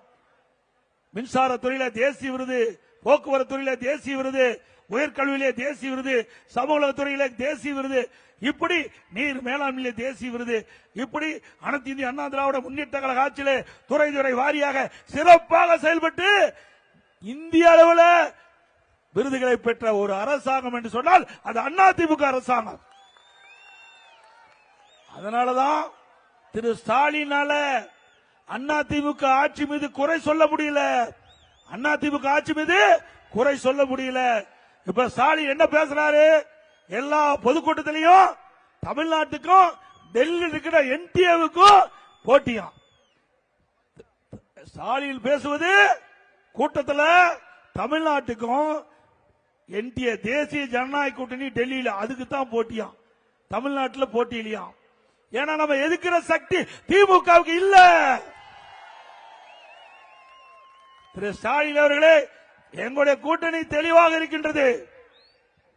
மின்சார துறையில தேசிய விருது, போக்குவரத்து துறையில தேசிய விருது, உயர்கல்வியிலே தேசிய விருது, சமூக துறையிலே தேசிய விருது, இப்படி நீர் மேலாண்மையிலே தேசிய விருது, இப்படி அனைத்து இந்திய அண்ணா திராவிட முன்னேற்ற கழக ஆட்சியிலே துறை வாரியாக சிறப்பாக செயல்பட்டு இந்திய அளவில் விருதுகளை பெற்ற ஒரு அரசாங்கம் என்று சொன்னால் அது அண்ணா திமுக அரசாங்கம். அதனாலதான் திரு ஸ்டாலினால அண்ணா திமுக ஆட்சி மீது குறை சொல்ல முடியல. அண்ணா திமுக ஆட்சி மீது குறை சொல்ல முடியல. இப்ப ஸ்டாலின் என்ன பேசுறாரு, எல்லா பொதுக்கூட்டத்திலையும் தமிழ்நாட்டுக்கும் டெல்லி இருக்கிற என்டிஏவுக்கும் போட்டியாம். ஸ்டாலின் பேசுவது கூட்டத்தில் தமிழ்நாட்டுக்கும் என்டிஏ தேசிய ஜனநாயக கூட்டணி டெல்லியில் அதுக்கு தான் போட்டியாம், தமிழ்நாட்டில் போட்டி இல்லையா. ஏன்னா நம்ம எதிர்க்கிற சக்தி திமுகவுக்கு இல்ல. திரு ஸ்டாலின் அவர்களே, எங்களுடைய கூட்டணி தெளிவாக இருக்கின்றது.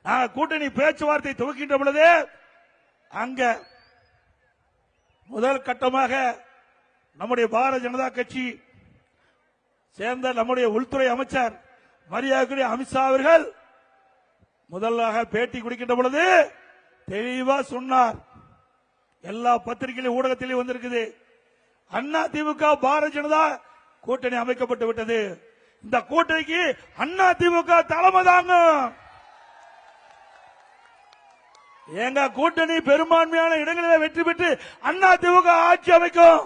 நாங்கள் கூட்டணி பேச்சுவார்த்தை துவக்கின்ற பொழுது அங்க முதல் கட்டமாக நம்முடைய பாரதிய ஜனதா கட்சி சேர்ந்த நம்முடைய உள்துறை அமைச்சர் மரியாதைக்குரிய அமித்ஷா அவர்கள் முதலாக பேட்டி கொடுக்கின்ற பொழுது தெளிவா சொன்னார். எல்லா பத்திரிகையிலும் ஊடகத்திலும் வந்திருக்குது. அண்ணா திமுக பாரதிய ஜனதா கூட்டணி அமைக்கப்பட்டு விட்டது. இந்த கூட்டணிக்கு அண்ணா திமுக தலைமை தாங்க. எங்க கூட்டணி பெரும்பான்மையான இடங்களில் வெற்றி பெற்று அண்ணா திமுக ஆட்சி அமைக்கும்.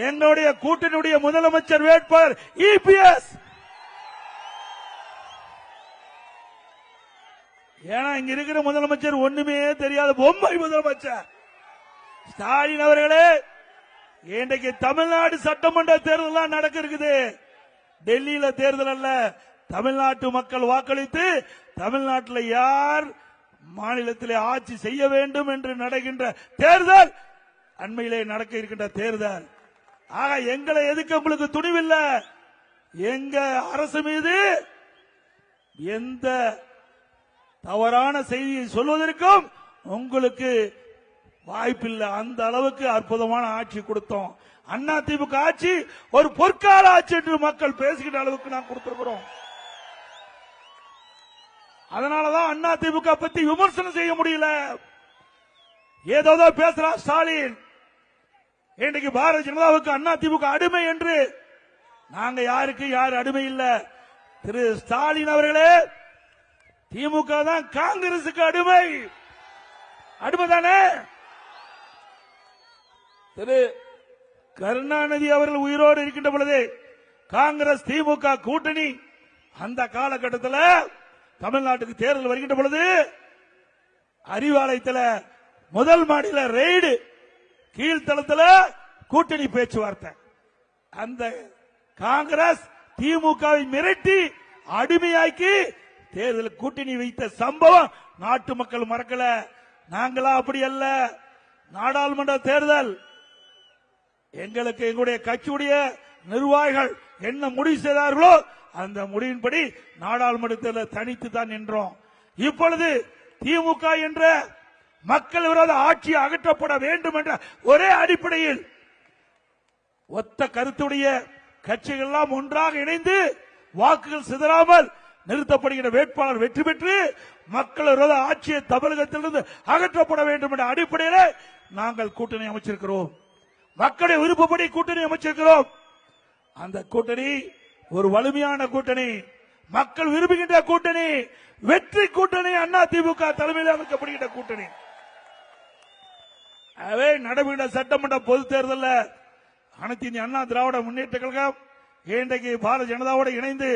என்னுடைய கூட்டணியுடைய முதலமைச்சர் வேட்பாளர் இபிஎஸ். ஏன்னா இங்க இருக்கிற முதலமைச்சர் ஒண்ணுமே தெரியாத பொம்மை முதலமைச்சர் ஸ்டாலின் அவர்களே. இன்றைக்கு தமிழ்நாடு சட்டமன்ற தேர்தல் நடக்க இருக்குது. டெல்லியில தேர்தல் அல்ல, தமிழ்நாட்டு மக்கள் வாக்களித்து தமிழ்நாட்டில் யார் மாநிலத்திலே ஆட்சி செய்ய வேண்டும் என்று நடக்கின்ற தேர்தல் அண்மையிலே நடக்க இருக்கின்ற தேர்தல். ஆக எங்களை எதுக்கு உங்களுக்கு துணிவில்லை. எங்க அரசு மீது எந்த தவறான செய்தியை சொல்வதற்கும் உங்களுக்கு வாய்ப்பில்லை. அந்த அளவுக்கு அற்புதமான ஆட்சி கொடுத்தோம். அண்ணா திமுக ஆட்சி ஒரு பொற்கால ஆட்சி என்று மக்கள் பேசுகின்ற அளவுக்கு நான் கொடுத்திருக்கிறோம். அதனாலதான் அண்ணா திமுக பத்தி விமர்சனம் செய்ய முடியல. ஏதோ பேசுறா ஸ்டாலின். இன்றைக்கு பாரதிய ஜனதாவுக்கு அண்ணா திமுக அடிமை என்று நாங்க யாருக்கு யார் அடிமை இல்ல. திரு ஸ்டாலின் அவர்களே, திமுக தான் காங்கிரசுக்கு அடிமை. அடிமைதானே? திரு கருணாநிதி அவர்கள் உயிரோடு இருக்கின்ற பொழுது காங்கிரஸ் திமுக கூட்டணி அந்த காலகட்டத்தில் தமிழ்நாட்டுக்கு தேர்தல் வருகின்ற பொழுது அறிவாலயத்தில் முதல் மாடியில் ரெய்டு, கீழ்த்தளத்தில் கூட்டணி பேச்சுவார்த்தை. அந்த காங்கிரஸ் திமுகவை மிரட்டி அடிமையாக்கி தேர்தல் கூட்டணி வைத்த சம்பவம் நாட்டு மக்கள் மறக்கல. நாங்களா அப்படி அல்ல. நாடாளுமன்ற தேர்தல் எங்களுக்கு எங்களுடைய கட்சியுடைய நிர்வாகிகள் என்ன முடிவு செய்தார்களோ அந்த முடிவின்படி நாடாளுமன்றத்தில் தனித்து தான் நின்றோம். இப்பொழுது திமுக என்ற மக்கள் விரோத ஆட்சி அகற்றப்பட வேண்டும் என்ற ஒரே அடிப்படையில் ஒத்த கருத்துடைய கட்சிகள் எல்லாம் ஒன்றாக இணைந்து வாக்குகள் சிதறாமல் நிறுத்தப்படுகிற வேட்பாளர் வெற்றி பெற்று மக்கள் விரோத ஆட்சியை தமிழகத்திலிருந்து அகற்றப்பட வேண்டும் என்ற அடிப்படையில் நாங்கள் கூட்டணி அமைச்சிருக்கிறோம். மக்களுடைய விருப்பப்படி கூட்டணி அமைச்சிருக்கிறோம். அந்த கூட்டணி ஒரு வலிமையான கூட்டணி, மக்கள் விரும்புகின்ற கூட்டணி, வெற்றி கூட்டணி, அண்ணா திமுக தலைமையில் அமைக்கப்படுகின்ற கூட்டணி. அவை நடைபெற்ற சட்டமன்ற பொதுத் தேர்தலில் அனைத்து இந்திய அண்ணா திராவிட முன்னேற்ற கழகம் இன்றைக்கு பாரதிய ஜனதாவோடு இணைந்து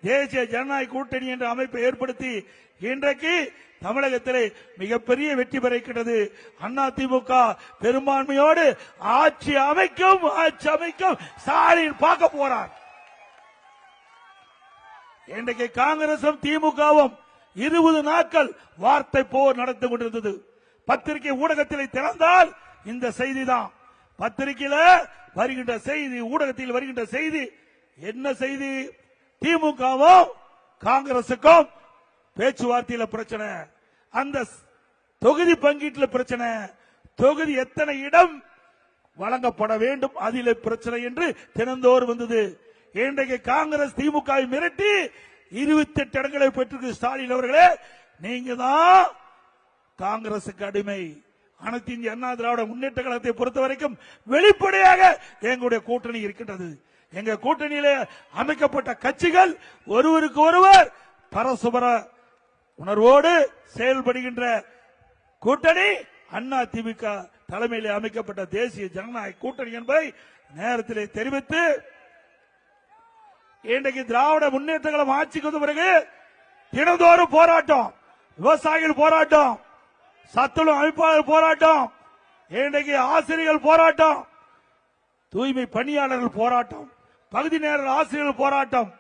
தேசிய ஜனநாயக கூட்டணி என்ற அமைப்பை ஏற்படுத்தி இன்றைக்கு தமிழகத்திலே மிகப்பெரிய வெற்றி பெறுகிறது. அண்ணா திமுக பெரும்பான்மையோடு ஆட்சி அமைக்கும் ஸ்டாலின் பார்க்க போறார். இன்றைக்கு காங்கிரசும் திமுகவும் 20 நாட்கள் வார்த்தை போர் நடந்து கொண்டிருந்தது. பத்திரிகை ஊடகத்தில் திறந்தால் இந்த செய்தி தான். பத்திரிகையில் வருகின்ற செய்தி, ஊடகத்தில் வருகின்ற செய்தி என்ன செய்தி? திமுகவும் காங்கிரசுக்கும் பேச்சுவார்த்தையில் பிரச்சனை, அந்த தொகுதி பங்கீட்டில் பிரச்சனை, தொகுதி எத்தனை இடம் வழங்கப்பட வேண்டும் அதில் பிரச்சனை என்று தினந்தோறும் வந்தது. இன்றைக்கு காங்கிரஸ் திமுகவை மிரட்டி 28 இடங்களை பெற்றிருக்கு. ஸ்டாலின் அவர்களே, நீங்க தான் காங்கிரசுக்கு அடிமை. அனைத்து இந்திய அண்ணா திராவிட முன்னேற்ற கழகத்தை பொறுத்த வரைக்கும் வெளிப்படையாக எங்களுடைய கூட்டணி இருக்கின்றது. எங்க கூட்டணியில அமைக்கப்பட்ட கட்சிகள் ஒருவருக்கு ஒருவர் பரஸ்பர உணர்வோடு செயல்படுகின்ற கூட்டணி அண்ணா திமுக தலைமையில் அமைக்கப்பட்ட தேசிய ஜனநாயக கூட்டணி என்பதை நேரத்திலே தெரிவித்து, இன்றைக்கு திராவிட முன்னேற்ற கழகம் ஆட்சிக்கு வந்த பிறகு தினந்தோறும் போராட்டம், விவசாயிகள் போராட்டம், சத்துணவு அமைப்பாளர் போராட்டம், இன்றைக்கு ஆசிரியர்கள் போராட்டம், தூய்மை பணியாளர்கள் போராட்டம், பகுதி நேர ஆசிரியர்கள் போராட்டம்,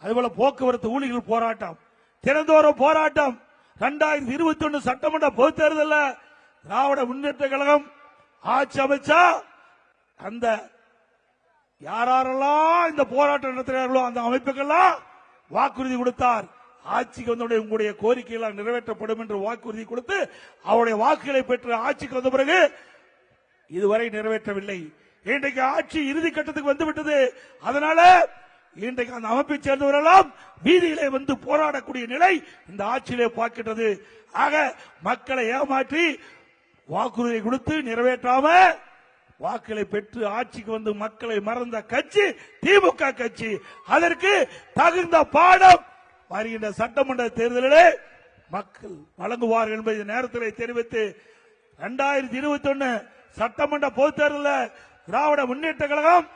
அதுபோல போக்குவரத்து ஊழியர்கள் போராட்டம், தினந்தோறும் போராட்டம். 2021 சட்டமன்ற பொதுத் தேர்தலில் திராவிட முன்னேற்ற கழகம் ஆட்சி அமைச்சா அந்த யாரெல்லாம் இந்த போராட்டம் நடத்துகிறார்களோ அந்த அமைப்புக்கெல்லாம் வாக்குறுதி கொடுத்தார். ஆட்சிக்கு வந்த உங்களுடைய கோரிக்கைகள் நிறைவேற்றப்படும் என்று வாக்குறுதி கொடுத்து அவருடைய வாக்குகளை பெற்று ஆட்சிக்கு வந்த பிறகு இதுவரை நிறைவேற்றவில்லை. இன்றைக்கு ஆட்சி இறுதி கட்டத்துக்கு வந்துவிட்டது. அதனால இன்றைக்கு அந்த அமைப்பை சேர்ந்தவரெல்லாம் வீதியிலே வந்து போராடக்கூடிய நிலை இந்த ஆட்சியிலே பார்க்கின்றது. ஆக மக்களை ஏமாற்றி வாக்குறுதியை கொடுத்து நிறைவேற்றாம வாக்களை பெற்று ஆட்சிக்கு வந்து மக்களை மறந்த கட்சி திமுக கட்சி. அதற்கு தகுந்த பாடம் வருகின்ற சட்டமன்ற தேர்தலிலே மக்கள் வழங்குவார்கள் என்பதை நேரத்தில் தெரிவித்து 2021 சட்டமன்ற பொதுத் தேர்தலில் திராவிட முன்னேற்ற கழகம்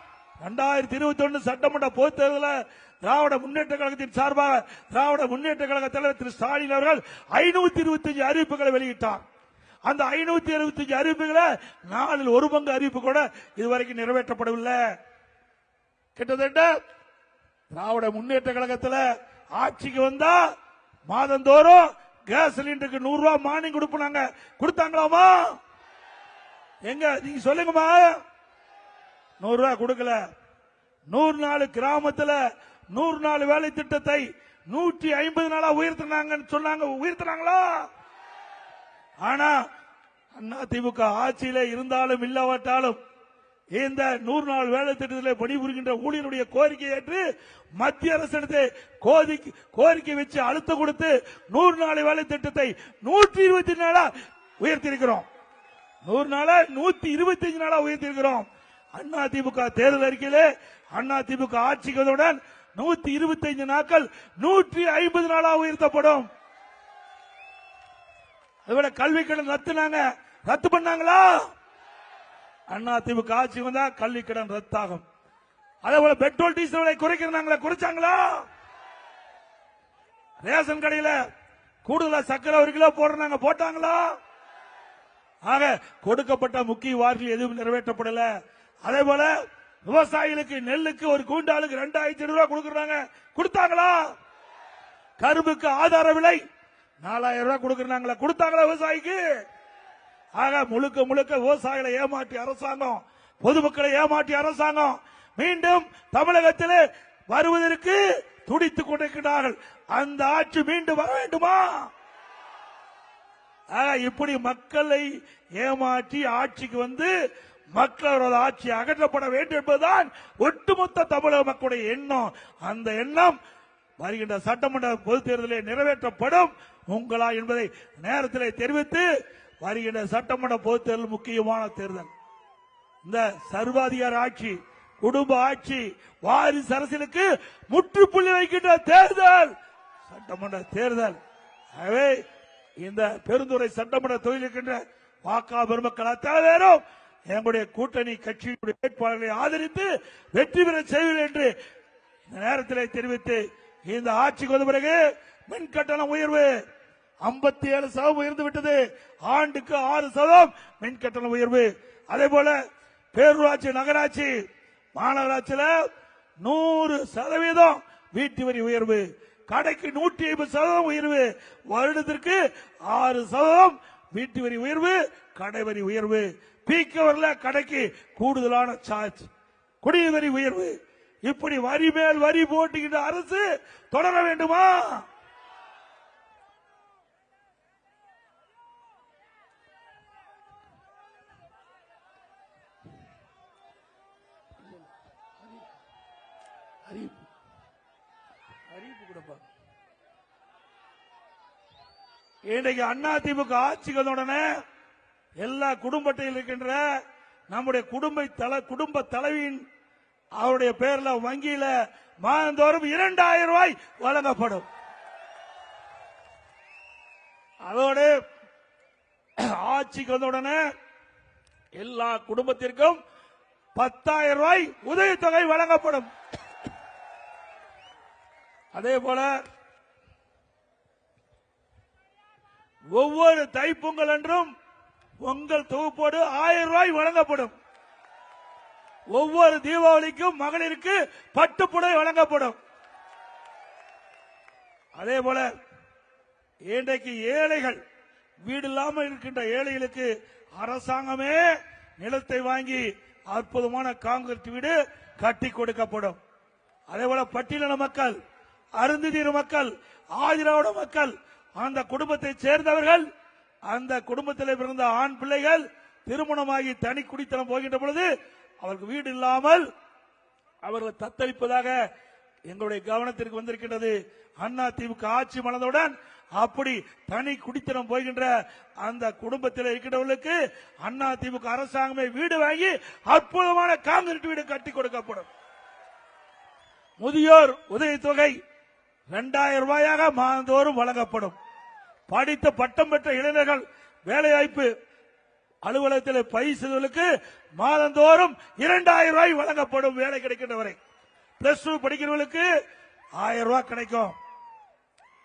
2021 சட்டமன்ற பொதுத் தேர்தலில் திராவிட முன்னேற்ற கழகத்தின் சார்பாக திராவிட முன்னேற்ற கழக தலைவர் திரு ஸ்டாலின் அவர்கள் 525 அறிவிப்புகளை வெளியிட்டார். அந்த 525 அறிவிப்புகளை 4 பங்கு அறிவிப்பு கூட இதுவரைக்கும் நிறைவேற்றப்படவில்லை. கிட்டத்தட்ட திராவிட முன்னேற்ற கழகத்தில் ஆட்சிக்கு வந்தா மாதந்தோறும் கேஸ் சிலிண்டருக்கு 100 ரூபாய் மானியம் கொடுப்பாங்க. கொடுத்தாங்களாமா? எங்க நீங்க சொல்லுங்கம்மா. 100 ரூபாய் கொடுக்கல. 100 நாள் கிராமத்தில் 100 நாள் வேலை திட்டத்தை 150 நாளா உயர்த்தினாங்கன்னு சொன்னாங்க. உயர்த்தினாங்களா? ஆனா அண்ணா திமுக ஆட்சியிலே இருந்தாலும் இல்லாவிட்டாலும் இந்த 100 நாள் வேலை திட்டத்தில் பணிபுரிகின்ற ஊழியருடைய கோரிக்கையை ஏற்று மத்திய அரசு கோரிக்கை வச்சு அழுத்தம் கொடுத்து 100 நாள் வேலை திட்டத்தை 120 நாளா உயர்த்தியிருக்கிறோம். 100 நாளா 125 நாளா உயர்த்திருக்கிறோம். அதிமுக தேர்தல் அறிக்கையிலே அதிமுக ஆட்சிக்கு வந்தவுடன் 125 நாட்கள் 150 நாளா உயர்த்தப்படும். அதுபோல கல்வி கடன் ரத்து பண்ணாங்களா? அதிமுக ஆட்சி வந்தா கல்வி கடன் ரத்தாகும். அதே போல பெட்ரோல் டீசல் விலை குறைச்சாங்களா? ரேஷன் கடையில கூடுதலா சக்கரை 1 கிலோ போட்டாங்களா? ஆக கொடுக்கப்பட்ட முக்கிய வாரிகள் எதுவும் நிறைவேற்றப்படல. அதே போல விவசாயிகளுக்கு நெல்லுக்கு ஒரு குவிண்டாலுக்கு 2500 ரூபாய் கொடுத்தாங்களா? கரும்புக்கு ஆதார விலை 4000 ரூபாய் கொடுத்தாங்களா விவசாயிக்கு? ஆக முழுக்க விவசாயிகளை ஏமாற்றி அரசாங்கம், பொதுமக்களை ஏமாற்றி அரசாங்கம் மீண்டும் தமிழகத்திலே வருவதற்கு துடித்துக் கொண்டிருக்கிறார்கள். அந்த ஆட்சி மீண்டும் வர வேண்டுமா? இப்படி மக்களை ஏமாற்றி ஆட்சிக்கு வந்து மக்களோட ஆட்சி அகற்றப்பட வேண்டும் என்பதுதான் ஒட்டுமொத்த தமிழக மக்களுடைய எண்ணம். அந்த எண்ணம் வருகின்ற சட்டமன்ற பொதுத் தேர்தலில் நிறைவேற்றப்படும் உங்களா என்பதை நேரத்தில் தெரிவித்து, வருகின்ற சட்டமன்ற பொதுத் தேர்தல் முக்கியமான தேர்தல். இந்த சர்வாதிகார ஆட்சி, குடும்ப ஆட்சி, வாரிசு அரசியலுக்கு முற்றுப்புள்ளி வைக்கின்ற தேர்தல் சட்டமன்ற தேர்தல். ஆகவே இந்த பெருந்துறை சட்டமன்ற தொகுதியில் இருக்கின்ற வாக்கா பெருமக்கள் அத்தனை பேரும் எங்களுடைய கூட்டணி கட்சியுடைய வேட்பாளர்களை ஆதரித்து வெற்றி பெற செய்வீர்கள் என்று இந்த நேரத்தில் தெரிவித்து, இந்த ஆட்சிக்கு வந்த பிறகு மின் கட்டணம் உயர்வு 57% உயர்ந்து விட்டது. ஆண்டுக்கு 6% மின் கட்டணம் உயர்வு. அதே போல பேரூராட்சி, நகராட்சி, மாநகராட்சியில் 100% வீட்டு வரி உயர்வு, கடைக்கு 150% உயர்வு, வருடத்திற்கு 6% வீட்டு வரி உயர்வு, கடை வரி உயர்வு, பீக் ஹவர்ல கடைக்கு கூடுதலான சார்ஜ், குடிநீர் வரி உயர்வு. இப்படி வரி மேல் வரி போட்டுகின்ற அரசு தொடர வேண்டுமா? இன்றைக்கு அதிமுக ஆட்சிக்கு வந்தவுடனே எல்லா குடும்பத்தில் இருக்கின்ற நம்முடைய குடும்ப தலைவியின் அவருடைய பேர்ல வங்கியில மாதந்தோறும் 2000 ரூபாய் வழங்கப்படும். அதோடு ஆட்சிக்கு வந்தவுடனே எல்லா குடும்பத்திற்கும் 10,000 ரூபாய் உதவித்தொகை வழங்கப்படும். அதே போல ஒவ்வொரு தைப்பொங்கல் என்றும் பொங்கல் தொகுப்போடு 1000 ரூபாய் வழங்கப்படும். ஒவ்வொரு தீபாவளிக்கும் மகளிருக்கு பட்டுப்புடவை வழங்கப்படும். அதே போல இன்றைக்கு ஏழைகள், வீடு இல்லாமல் இருக்கின்ற ஏழைகளுக்கு அரசாங்கமே நிலத்தை வாங்கி அற்புதமான காங்கிரீட் வீடு கட்டி கொடுக்கப்படும். அதே போல பட்டியலின மக்கள், அருந்ததியர் மக்கள், ஆதிராவிட மக்கள், அந்த குடும்பத்தை சேர்ந்தவர்கள், அந்த குடும்பத்தில் பிறந்த ஆண் பிள்ளைகள் திருமணமாகி தனி குடித்தனம் போகின்ற பொழுது அவருக்கு வீடு இல்லாமல் அவர்கள் தத்தளிப்பதாக எங்களுடைய கவனத்திற்கு வந்திருக்கின்றது. அதிமுக ஆட்சி மலர்ந்தவுடன் அப்படி தனி குடித்தனம் போகின்ற அந்த குடும்பத்தில் இருக்கின்றவர்களுக்கு அதிமுக அரசாங்கமே வீடு வாங்கி அற்புதமான காங்கிரீட் வீடு கட்டி கொடுக்கப்படும். முதியோர் உதவித்தொகை 2000 ரூபாயாக மாதந்தோறும் வழங்கப்படும். படித்த பட்டம் பெற்ற இளைஞர்கள் வேலைவாய்ப்பு அலுவலகத்தில் பயிர் செய்தவர்களுக்கு மாதந்தோறும் 2000 ரூபாய் வழங்கப்படும். வேலை கிடைக்கின்ற வரை +2 படிக்கிறவர்களுக்கு 1000 ரூபாய் கிடைக்கும்.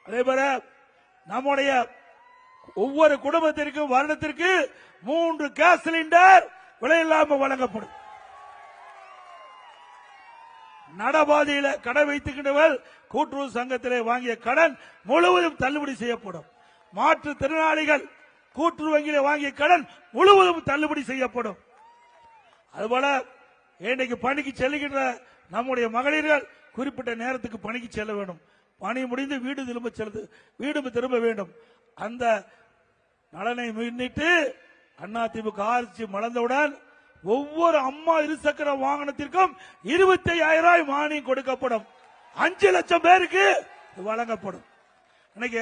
அதே போல நம்முடைய ஒவ்வொரு குடும்பத்திற்கும் வருடத்திற்கு 3 கேஸ் சிலிண்டர் விலையில்லாமல் வழங்கப்படும். நடபாதையில் கடை வைத்துக்கின்றவர்கள் கூட்டுறவு சங்கத்திலே வாங்கிய கடன் முழுவதும் தள்ளுபடி செய்யப்படும். மாற்றுத்திறனாளிகள் கூட்டுறவு வங்கியிலே வாங்கிய கடன் முழுவதும் தள்ளுபடி செய்யப்படும். அதுபோல இன்றைக்கு பணிக்கு செல்லுகின்ற நம்முடைய மகளிர்கள் குறிப்பிட்ட நேரத்துக்கு பணிக்கு செல்ல வேண்டும். பணி முடிந்து வீடு திரும்ப வேண்டும். அந்த நலனை முன்னிட்டு அதிமுக ஆட்சி மலர்ந்தவுடன் ஒவ்வொரு அம்மா இருசக்கர வாகனத்திற்கும் 25,000 ரூபாய் மானியம் கொடுக்கப்படும். 5 லட்சம் பேருக்கு வழங்கப்படும். இன்னைக்கு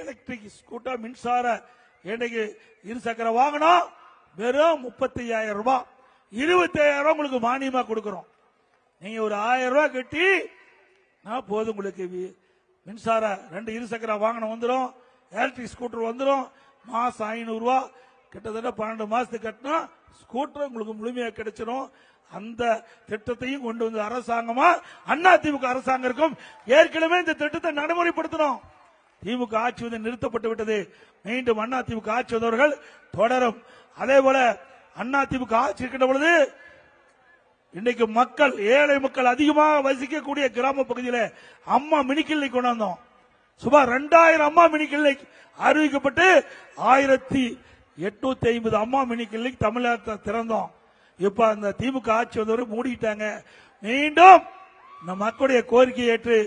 எலக்ட்ரிக் ஸ்கூட்டர் மின்சார இன்னைக்கு இருசக்கர வாகனம் வெறும் 35,000 ரூபாய், 25,000 உங்களுக்கு மானியமா கொடுக்கிறோம். நீங்க ஒரு 1000 ரூபாய் கட்டி போதும், உங்களுக்கு மின்சார 2 இருசக்கர வாகனம் வந்துடும், எலக்ட்ரிக் ஸ்கூட்டர் வந்துடும். மாசம் 500 ரூபாய், கிட்டத்தட்ட 12 மாசத்துக்கு கட்டினா ஸ்கூட்டர் உங்களுக்கு முழுமையா கிடைச்சிடும். அந்த திட்டத்தையும் கொண்டு வந்து அரசாங்கமா அதிமுக அரசாங்கம் இருக்கும். ஏற்கனவே இந்த திட்டத்தை நடைமுறைப்படுத்தணும். திமுக ஆட்சி வந்து நிறுத்தப்பட்டு விட்டது. மீண்டும் அதிமுக ஆட்சி வந்தவர்கள் தொடரும். அதே போல அதிமுக ஆட்சி இருக்கின்ற பொழுது இன்னைக்கு மக்கள், ஏழை மக்கள் அதிகமாக வசிக்கக்கூடிய கிராம பகுதியில் அம்மா மினி கிளினிக் கொண்டாந்தோம். சுமார் 2000 அம்மா மினி கிளினிக் அறிவிக்கப்பட்டு 1850 அம்மா மினி கிளினிக் தமிழகத்தை திறந்தோம். இப்ப அந்த திமுக ஆட்சி வந்தவரை மூடிட்டாங்க. மீண்டும் இந்த மக்களுடைய கோரிக்கையை ஏற்று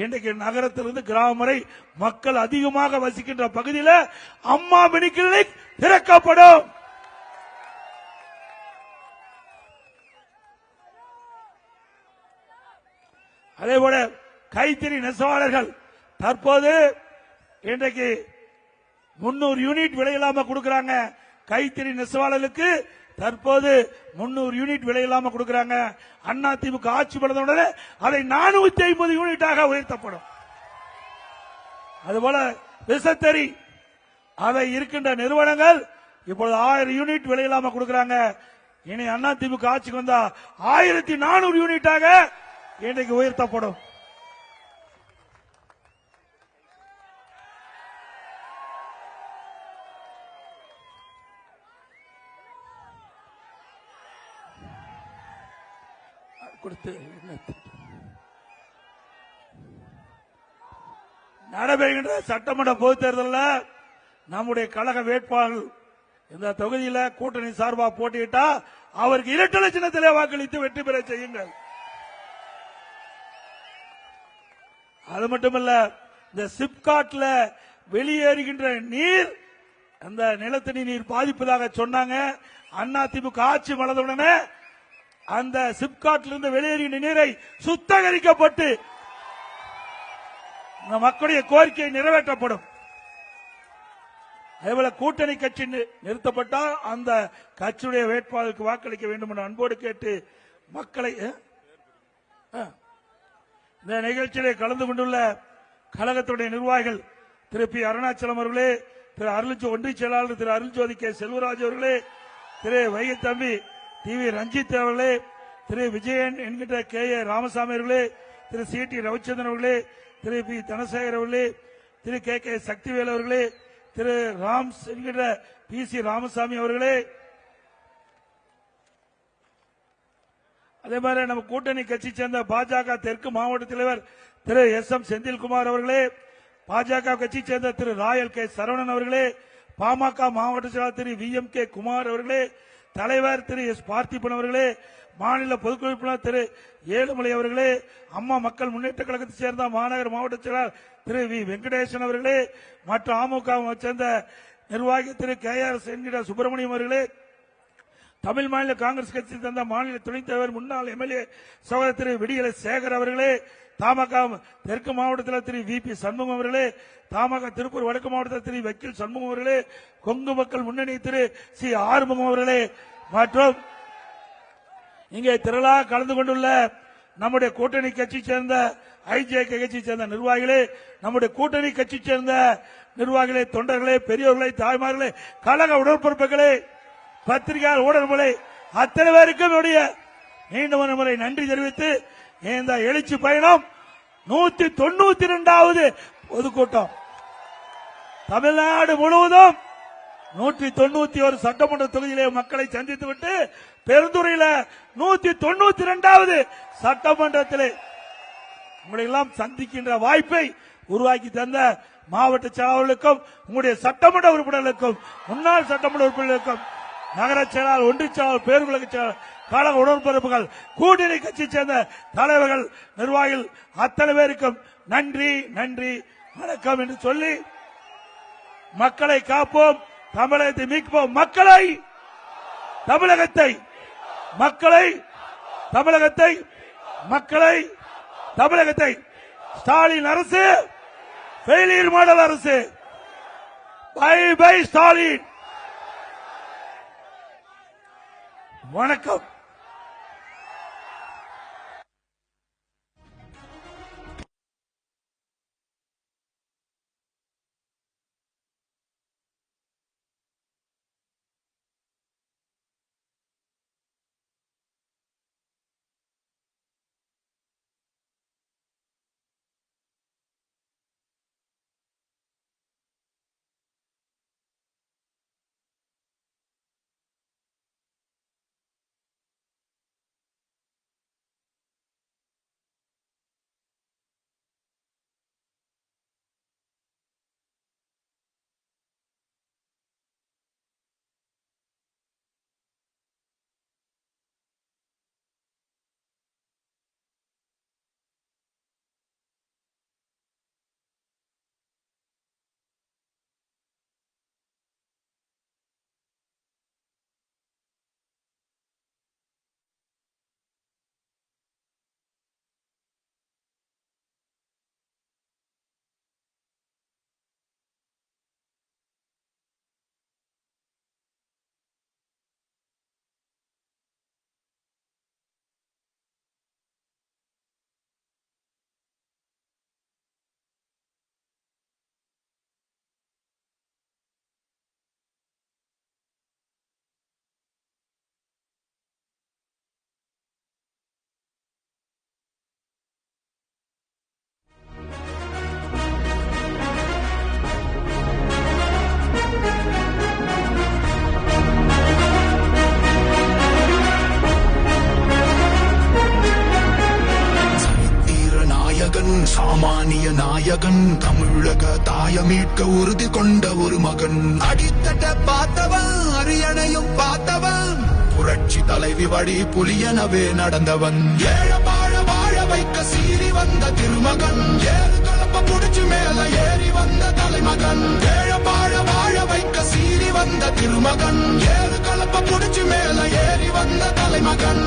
இன்றைக்கு நகரத்திலிருந்து கிராமம் வரை மக்கள் அதிகமாக வசிக்கின்ற பகுதியில் அம்மா மினி கிளினிக் திறக்கப்படும். அதேபோல கைத்தறி நெசவாளர்கள் தற்போது இன்றைக்கு 300 யூனிட் விலையில்லாம கொடுக்கறாங்க. கைத்தறி நெசவாளர்களுக்கு தற்போது 300 யூனிட் விலையில்லாம கொடுக்கறாங்க. அதிமுக ஆட்சி பண்ணதுடனே அதை 450 யூனிட்டாக உயர்த்தப்படும். அதுபோல விசைத்தறி அதை இருக்கின்ற நிறுவனங்கள் இப்பொழுது 1000 யூனிட் விலையில்லாம கொடுக்கறாங்க. இனி அதிமுக ஆட்சிக்கு வந்தா 1400 யூனிட்டாக இன்றைக்கு உயர்த்தப்படும். நடைபெறுகின்ற சட்டமன்ற பொதுத் தேர்தலில் நம்முடைய கழக வேட்பாளர் இந்த தொகுதியில் கூட்டணி சார்பாக போட்டியிட்டா அவருக்கு இரட்டை சின்னத்திலே வாக்களித்து வெற்றி பெற செய்யுங்கள். அது மட்டுமல்ல, இந்த சிப்காட்ல வெளியேறுகின்ற நீர், அந்த நிலத்தடி நீர் பாதிப்பதாக சொன்னாங்க. அதிமுக ஆட்சி வளர்ந்தவுடனே அந்த சிப்காட்டிலிருந்து வெளியேறுகின்ற நீரை சுத்தகரிக்கப்பட்டு இந்த மக்களுடைய கோரிக்கை நிறைவேற்றப்படும். அதேபோல கூட்டணி கட்சி நிறுத்தப்பட்டால் அந்த கட்சியுடைய வேட்பாளருக்கு வாக்களிக்க வேண்டும் என்று அன்போடு கேட்டு மக்களை இந்த நிகழ்ச்சியிலே கலந்து கொண்டுள்ள கழகத்துடைய நிர்வாகிகள் திரு பி அருணாச்சலம் அவர்களே, திரு ஒன்றிய செயலாளர் திரு அருள்ஜோதி கே செல்வராஜ் அவர்களே, திரு வைகத்தம்பி டி வி ரஞ்சித் அவர்களே, திரு விஜயன் என்கின்ற கே ஏ ராமசாமி அவர்களே, திரு சி டி ரவிச்சந்திரன் அவர்களே, திரு பி தனசேகர் அவர்களே, திரு கே கே சக்திவேல் அவர்களே, திரு ராம்ஸ் என்கின்ற பி சி ராமசாமி அவர்களே, அதே மாதிரி நம்ம கூட்டணி கட்சி சேர்ந்த பாஜக தெற்கு மாவட்ட தலைவர் திரு எஸ் எம் செந்தில்குமார் அவர்களே, பாஜக கட்சி சேர்ந்த திரு ராயல் கே சரவணன் அவர்களே, பாமக மாவட்ட செயலாளர் திரு வி எம் கே குமார் அவர்களே, தலைவர் திரு எஸ் பார்த்திபன் அவர்களே, மாநில பொதுக்குழு உறுப்பினர் திரு ஏழுமலை அவர்களே, அம்மா மக்கள் முன்னேற்ற கழகத்தை சேர்ந்த மாநகர மாவட்ட செயலாளர் திரு வி வெங்கடேசன் அவர்களே, மற்ற அமமுக சேர்ந்த நிர்வாகி திரு கே ஆர் என்கிற சுப்பிரமணியம் அவர்களே, தமிழ் மாநில காங்கிரஸ் கட்சி சேர்ந்த மாநில துணைத் தலைவர் முன்னாள் எம்எல்ஏ சகோதரர் திரு விடியலை சேகர் அவர்களே, தமாக தெற்கு மாவட்டத்தில் திரு வி பி சண்முகம் அவர்களே, தமாக திருப்பூர் வடக்கு மாவட்டத்தில் திரு வக்கீல் சண்முகம் அவர்களே, கொங்கு மக்கள் முன்னணி திரு சி ஆறுமுகம் அவர்களே, மற்றும் இங்கே திரளாக கலந்து கொண்டுள்ள நம்முடைய கூட்டணி கட்சி சேர்ந்த ஐஜேகே கட்சி சேர்ந்த நிர்வாகிகளே, நம்முடைய கூட்டணி கட்சி சேர்ந்த நிர்வாகிகளே, தொண்டர்களே, பெரியவர்களே, தாய்மார்களே, கழக உடற்பரப்புகளே, பத்திரிகையாளர் ஊடகங்களே, அத்தனை பேருக்கும் மீண்டும் முறை நன்றி தெரிவித்து இந்த எழுச்சி பயணம் 192வது பொதுக்கூட்டம் தமிழ்நாடு முழுவதும் 191 சட்டமன்ற தொகுதியிலே மக்களை சந்தித்துவிட்டு பெருந்துறையில் 192வது சட்டமன்றத்திலே உங்களை எல்லாம் சந்திக்கின்ற வாய்ப்பை உருவாக்கி தந்த மாவட்ட செயலாளர்களுக்கும் உங்களுடைய சட்டமன்ற உறுப்பினர்களுக்கும் முன்னாள் சட்டமன்ற உறுப்பினர்களுக்கும் நகர செயலாளர் ஒன்றிய செயலாளர் பேருலக செயலாளர் கழக உடற்பரப்புகள் கூட்டணி கட்சி சேர்ந்த தலைவர்கள் நிர்வாகிகள் அத்தனை பேருக்கும் நன்றி நன்றி வணக்கம் என்று சொல்லி மக்களை காப்போம், தமிழகத்தை மீட்போம், மக்களை தமிழகத்தை மக்களை தமிழகத்தை மக்களை தமிழகத்தை ஸ்டாலின் அரசு ஃபெயிலியர் மாடல் அரசு பை பை ஸ்டாலின். வணக்கம். சாமானிய நாயகன், தமிழக தாய மீட்க உறுதி கொண்ட ஒரு மகன். அடித்தட்ட பார்த்தவன், அரியணையும் பார்த்தவன், புரட்சி தலைவி வழி புலியனவே நடந்தவன். ஏழ வாழ வாழ வைக்க சீறி வந்த திருமகன், ஏழு கலப்ப புடிச்சு மேல ஏறி வந்த தலைமகன். ஏழ வாழ வாழ வைக்க சீறி வந்த திருமகன், ஏழு கலப்ப புடிச்சு மேல ஏறி வந்த தலைமகன்.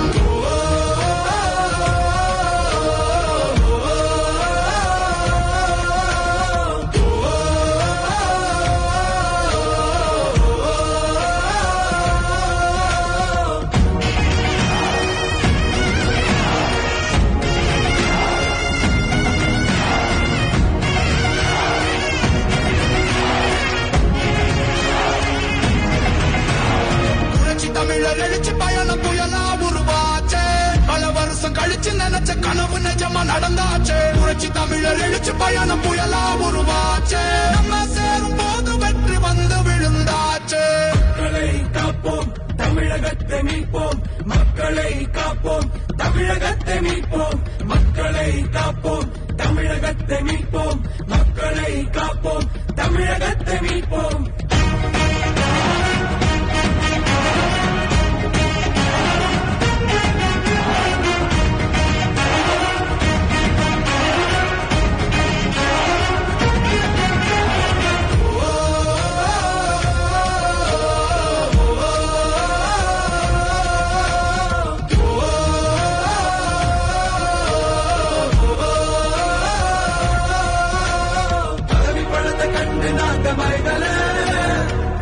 எழுச்சி பயணம் புயலா உருவாச்சே, பல வருஷம் கழிச்சு நினைச்ச கனவு நிஜமா நடந்தாச்சே. புரட்சி தமிழர் எழுச்சி பயணம் புயலா உருவாச்சே, நம்ம சேரும் போது வெற்றி வந்து விழுந்தாச்சே. மக்களை காப்போம், தமிழகத்தை மீட்போம். மக்களை காப்போம், தமிழகத்தை மீட்போம். மக்களை காப்போம், தமிழகத்தை மீட்போம். மக்களை காப்போம், தமிழகத்தை மீட்போம்.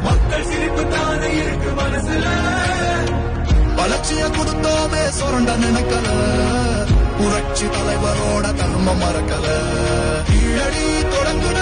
மக்கள் சிரிப்பு தானே இருக்கு மனசுல. வளர்ச்சிய கொடுத்தோமே சுரண்ட நினைக்கல, புரட்சி தலைவரோட தர்மம் மறக்கல. கீழடி தொடங்குன